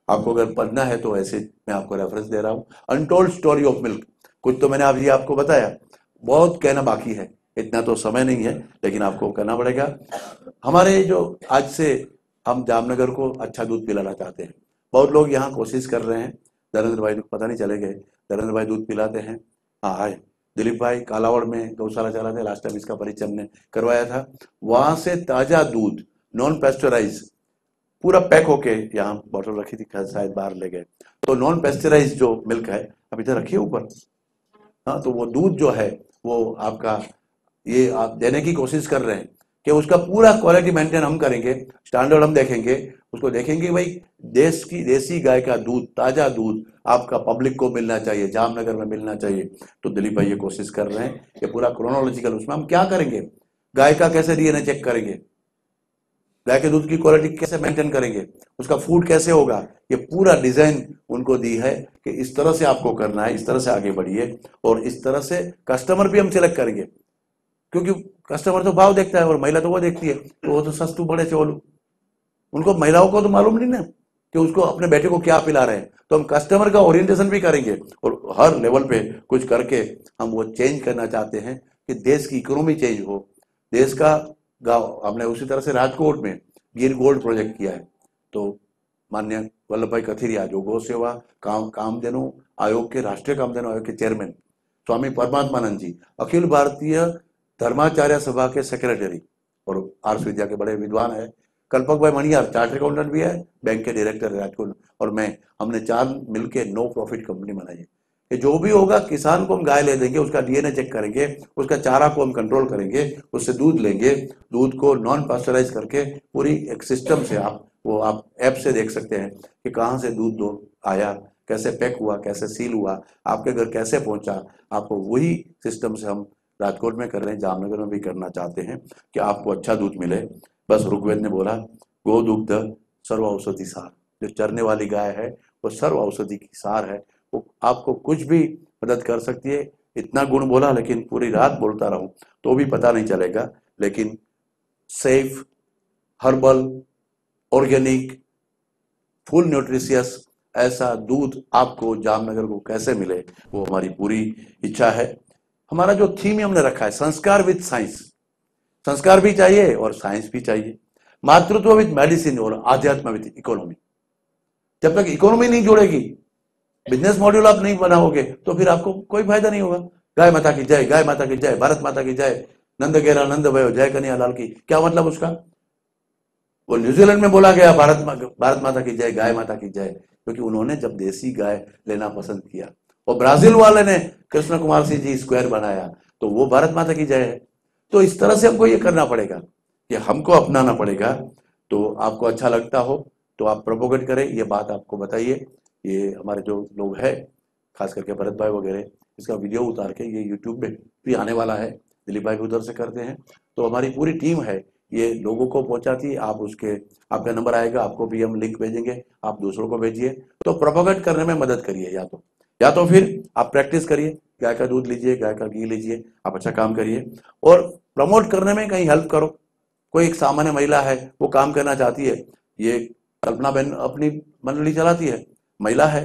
आपको अगर पढ़ना है तो ऐसे मैं आपको रेफरेंस दे रहा हूँ, अनटोल्ड स्टोरी ऑफ मिल्क। कुछ तो मैंने अभी आपको बताया, बहुत कहना बाकी है, इतना तो समय नहीं है, लेकिन आपको करना पड़ेगा। हमारे जो आज से हम जामनगर को अच्छा दूध पिलाना चाहते हैं, बहुत लोग यहाँ कोशिश कर रहे हैं। नरेंद्र भाई पता नहीं चले गए, नरेंद्र भाई दूध पिलाते हैं। हाँ आए, दिलीप भाई कालावड़ में गौशाला चलाते, लास्ट टाइम इसका परिचय हमने करवाया था। वहां से ताजा दूध नॉन पेस्चराइज पूरा पैक होके यहाँ बॉटल रखी थी, शायद बाहर ले गए। तो नॉन पेस्चराइज जो मिल्क है अब इधर रखिए ऊपर। हाँ, तो वो दूध जो है वो आपका ये आप देने की कोशिश कर रहे हैं कि उसका पूरा क्वालिटी मेंटेन हम करेंगे, स्टैंडर्ड हम देखेंगे, उसको देखेंगे भाई देश की देसी गाय का दूध, ताजा दूध आपका पब्लिक को मिलना चाहिए, जामनगर में मिलना चाहिए। तो दिलीप भाई ये कोशिश कर रहे हैं कि पूरा क्रोनोलॉजिकल उसमें हम क्या करेंगे, गाय का कैसे डीएनए चेक करेंगे, गाय के दूध की क्वालिटी कैसे मेंटेन करेंगे, उसका फूड कैसे होगा, ये पूरा डिजाइन उनको दी है कि इस तरह से आपको करना है, इस तरह से आगे बढ़िए। और इस तरह से कस्टमर भी हम सिलेक्ट करेंगे, क्योंकि कस्टमर तो भाव देखता है और महिला तो वो देखती है, तो वो तो सस्तू बड़े चोलू, उनको महिलाओं को तो मालूम नहीं ना कि उसको अपने बेटे को क्या पिला रहे हैं। तो हम कस्टमर का ओरिएंटेशन भी करेंगे और हर लेवल पे कुछ करके हम वो चेंज करना चाहते हैं कि देश की इकोनॉमी चेंज हो, देश का गांव। हमने उसी तरह से राजकोट में गिर गोल्ड प्रोजेक्ट किया है। तो माननीय वल्लभ भाई कथिरिया जो गौ सेवा कामधेनु आयोग के, राष्ट्रीय कामधेनु आयोग के चेयरमैन, स्वामी परमात्मानंद जी अखिल भारतीय धर्माचार्य सभा के सेक्रेटरी और आर्ष विद्या के बड़े विद्वान है, कल्पक भाई मणियार चार्टर्ड अकाउंटेंट भी है, बैंक के डायरेक्टर है राजकोट, और मैं, हमने 4 मिलके नो प्रॉफिट कंपनी बनाई है कि जो भी होगा किसान को हम गाय ले देंगे, उसका डीएनए चेक करेंगे, उसका चारा को हम कंट्रोल करेंगे, उससे दूध लेंगे, दूध को नॉन पास्चराइज करके पूरी एक सिस्टम से आप ऐप से देख सकते हैं कि कहाँ से दूध दो आया, कैसे पैक हुआ, कैसे सील हुआ, आपके घर कैसे पहुंचा। आपको वही सिस्टम से हम राजकोट में कर रहे हैं, जामनगर में भी करना चाहते हैं कि आपको अच्छा दूध मिले। बस ऋग्वेद ने बोला गो दुग्ध सर्व औषधि सार, जो चरने वाली गाय है वो सर्व औषधि की सार है, वो आपको कुछ भी मदद कर सकती है। इतना गुण बोला, लेकिन पूरी रात बोलता रहूं तो भी पता नहीं चलेगा। लेकिन safe, herbal, organic, full nutritious ऐसा दूध आपको जामनगर को कैसे मिले, वो हमारी पूरी इच्छा है। हमारा जो थीम हमने रखा है, संस्कार विद साइंस, संस्कार भी चाहिए और साइंस भी चाहिए, मातृत्व विद मेडिसिन और आध्यात्म विद इकोनॉमी। जब तक इकोनॉमी नहीं जोड़ेगी, बिजनेस मॉड्यूल आप नहीं बनाओगे, तो फिर आपको कोई फायदा नहीं होगा। गाय माता की जय, गाय माता की जय, भारत माता की जय, नंद गेरा नंद भयो, जय कन्हैया लाल की, क्या मतलब उसका? वो न्यूजीलैंड में बोला गया भारत माता की जय, गाय माता की जय, क्योंकि उन्होंने जब देसी गाय लेना पसंद किया। और ब्राजील वाले ने कृष्ण कुमार सिंह जी स्क्वायर बनाया, तो वो भारत माता की जय है। तो इस तरह से हमको ये करना पड़ेगा कि हमको अपनाना पड़ेगा। तो आपको अच्छा लगता हो तो आप प्रोपोगेट करें, ये बात आपको बताइए। ये हमारे जो लोग हैं, खास करके भरत भाई वगैरह, इसका वीडियो उतार के ये यूट्यूब में भी आने वाला है। दिलीप भाई भी उधर से करते हैं। तो हमारी पूरी टीम है, ये लोगों को पहुंचाती है। आप उसके, आपका नंबर आएगा, आपको भी हम लिंक भेजेंगे, आप दूसरों को भेजिए। तो प्रोपोगेट करने में मदद करिए, या तो फिर आप प्रैक्टिस करिए, गाय का दूध लीजिए, गाय का घी लीजिए, आप अच्छा काम करिए। और प्रमोट करने में कहीं हेल्प करो। कोई एक सामान्य महिला है, वो काम करना चाहती है, ये कल्पना बहन अपनी मंडली चलाती है, महिला है,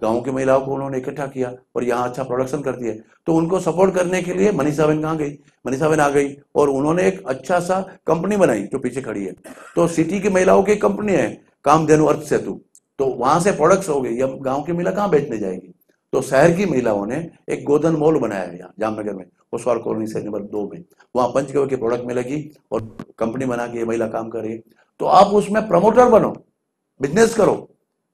गांव की महिलाओं को उन्होंने इकट्ठा किया और यहाँ अच्छा प्रोडक्शन करती है। तो उनको सपोर्ट करने के लिए मनीषा बहन कहाँ गई, मनीषा बहन आ गई और उन्होंने एक अच्छा सा कंपनी बनाई जो पीछे खड़ी है। तो सिटी की महिलाओं की कंपनी है, कामधेनु अर्थ सेतु। तो वहां से प्रोडक्ट्स हो गई। अब गांव की महिला कहाँ बेचने जाएगी? तो शहर की महिलाओं ने एक गोधन मॉल बनाया है यहाँ जामनगर में, ओसवाल कॉलोनी से नंबर 2 में। वहां पंचगव्य के प्रोडक्ट मिलेगी और कंपनी बना के ये महिला काम कर रही है। तो आप उसमें प्रमोटर बनो, बिजनेस करो,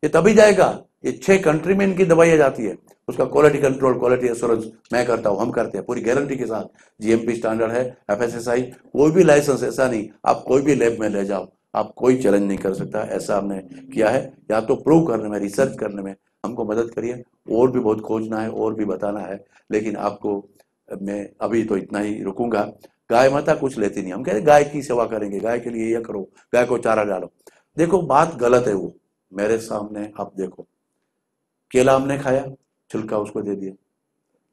ये तभी जाएगा। ये 6 कंट्री में इनकी दवाइयां जाती है, उसका क्वालिटी कंट्रोल, क्वालिटी एश्योरेंस मैं करता हूं, हम करते हैं पूरी गारंटी के साथ। जीएमपी स्टैंडर्ड है, एफएसएसआई, कोई भी लाइसेंस ऐसा नहीं, आप कोई भी लैब में ले जाओ, आप कोई चैलेंज नहीं कर सकता। ऐसा हमने किया है। या तो प्रूव करने में, रिसर्च करने में हमको मदद करिए। और भी बहुत खोजना है, और भी बताना है, लेकिन आपको मैं अभी तो इतना ही रुकूंगा। गाय माता कुछ लेती नहीं, हम कहते गाय की सेवा करेंगे, गाय के लिए ये करो, गाय को चारा डालो। देखो बात गलत है वो, मेरे सामने आप देखो, केला हमने खाया, छिलका उसको दे दिया।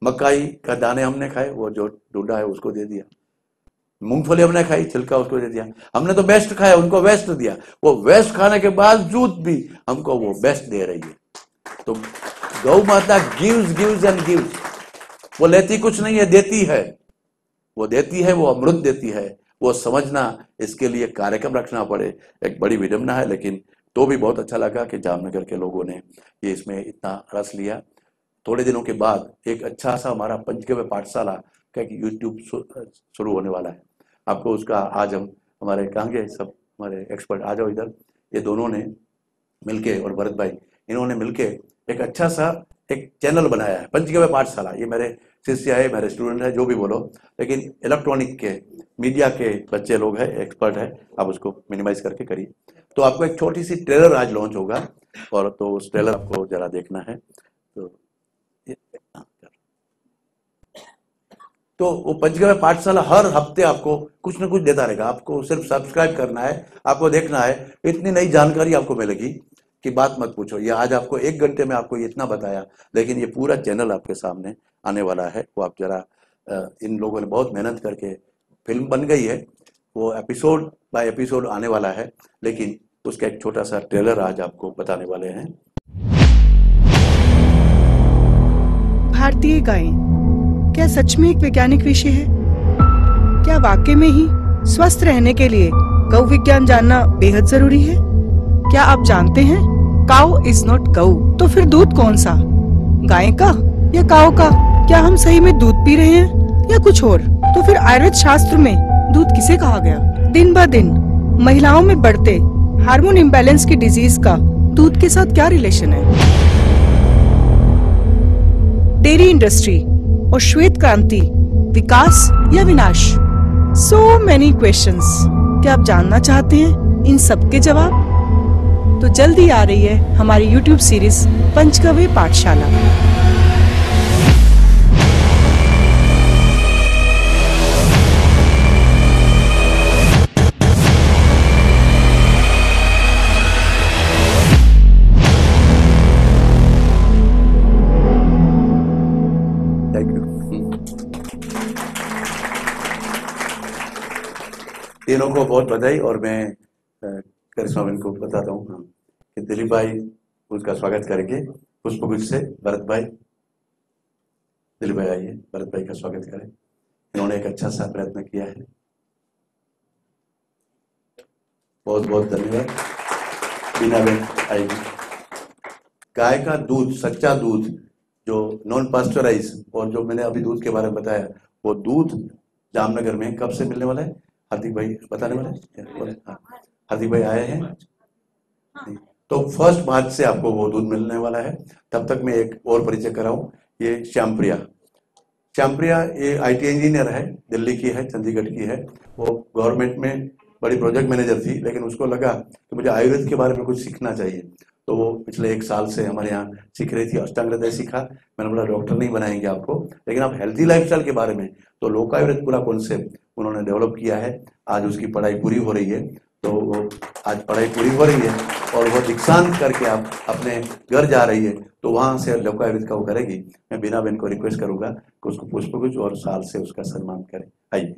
मकाई का दाने हमने खाए, वो जो डूडा है उसको दे दिया। मूंगफली हमने खाई, छिलका उसको दे दिया। हमने तो बेस्ट खाया, उनको वेस्ट दिया। वो वेस्ट खाने के बावजूद भी हमको वो बेस्ट दे रही है। तो गौ माता गिव्स गिव्स एंड गिव्स, वो लेती कुछ नहीं है, देती है। वो देती है, वो अमृत देती है। वो समझना, इसके लिए कार्यक्रम रखना पड़े, एक बड़ी विडंबना है। लेकिन तो भी बहुत अच्छा लगा कि जामनगर के लोगों ने ये इसमें इतना रस लिया। थोड़े दिनों के बाद एक अच्छा सा हमारा पंचगव्य पाठशाला का यूट्यूब शुरू होने वाला है। आपको उसका आज हम हमारे कहेंगे, सब हमारे एक्सपर्ट आ जाओ इधर। ये दोनों ने मिलके, और भरत भाई, इन्होंने मिलके एक अच्छा सा एक चैनल बनाया है, पंचगव्य पाठशाला। ये मेरे शिष्य है, मेरे स्टूडेंट है, जो भी बोलो, लेकिन इलेक्ट्रॉनिक के मीडिया के बच्चे लोग हैं, एक्सपर्ट है। आप उसको मिनिमाइज करके करिए। तो आपको एक छोटी सी ट्रेलर आज लॉन्च होगा, और तो उस ट्रेलर आपको जरा देखना है। तो वो पंचगव्य पाठशाला हर हफ्ते आपको कुछ ना कुछ देता रहेगा। आपको सिर्फ सब्सक्राइब करना है, आपको देखना है, इतनी नई जानकारी आपको मिलेगी कि बात मत पूछो। ये आज आपको 1 घंटे में आपको इतना बताया, लेकिन ये पूरा चैनल आपके सामने आने वाला है। वो आप जरा, इन लोगों ने बहुत मेहनत करके फिल्म बन गई है, वो एपिसोड बाय एपिसोड आने वाला है, लेकिन उसका एक छोटा सा ट्रेलर आज आपको बताने वाले हैं। भारतीय गायें क्या सच में एक वैज्ञानिक विषय है? क्या वाकई में ही स्वस्थ रहने के लिए गौ विज्ञान जानना बेहद जरूरी है? क्या आप जानते हैं काउ इज नॉट गौ, तो फिर दूध कौन सा, गाय का या काउ का? क्या हम सही में दूध पी रहे हैं या कुछ और? तो फिर आयुर्वेद शास्त्र में दूध किसे कहा गया? दिन ब दिन महिलाओं में बढ़ते हार्मोन इम्बैलेंस की डिजीज का दूध के साथ क्या रिलेशन है? डेयरी इंडस्ट्री और श्वेत क्रांति, विकास या विनाश? So many questions. क्या आप जानना चाहते हैं इन सब के जवाब? तो जल्दी आ रही है हमारी YouTube सीरीज पंचगव्य पाठशाला। तीनों को बहुत बधाई। और मैं करिश्मा बहन को बताता हूँ कि दिलीप भाई उसका स्वागत करेंगे पुष्पगुच्छ से। भरत भाई, दिलीप भाई आइए, भरत भाई का स्वागत करें। इन्होंने एक अच्छा सा प्रयत्न किया है, बहुत बहुत धन्यवाद। बीना बहन आएगी। गाय का दूध, सच्चा दूध, जो नॉन पास्चराइज, और जो मैंने अभी दूध के बारे में बताया, वो दूध जामनगर में कब से मिलने वाला है? हार्दिक भाई बताने वाले हैं। हार्दिक भाई आए हैं, तो 1 मार्च से आपको वो दूध मिलने वाला है। तब तक मैं एक और परिचय कराऊं, ये श्याम प्रिया। श्यामप्रिया ये आईटी इंजीनियर है, दिल्ली की है, चंडीगढ़ की है। वो गवर्नमेंट में बड़ी प्रोजेक्ट मैनेजर थी, लेकिन उसको लगा कि मुझे आयुर्वेद के बारे में कुछ सीखना चाहिए, तो वो पिछले 1 साल से हमारे यहाँ सीख रही थी। अष्टांग हृदय सीखा। मैंने बोला डॉक्टर नहीं बनाएंगे आपको, लेकिन आप हेल्थी लाइफस्टाइल के बारे में, तो लोकायुर्वेद पूरा कॉन्सेप्ट उन्होंने डेवलप किया है। आज उसकी पढ़ाई पूरी हो रही है, तो वो आज पढ़ाई पूरी हो रही है और वो दीक्षांत करके आप अपने घर जा रही है, तो वहां से लोकायुर्वेद का वो करेगी। मैं बीना बहन को रिक्वेस्ट करूंगा कि उसको पुष्पगुच्छ और साल से उसका सम्मान करें। आइए।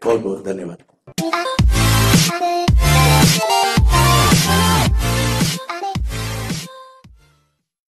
बहुत बहुत धन्यवाद।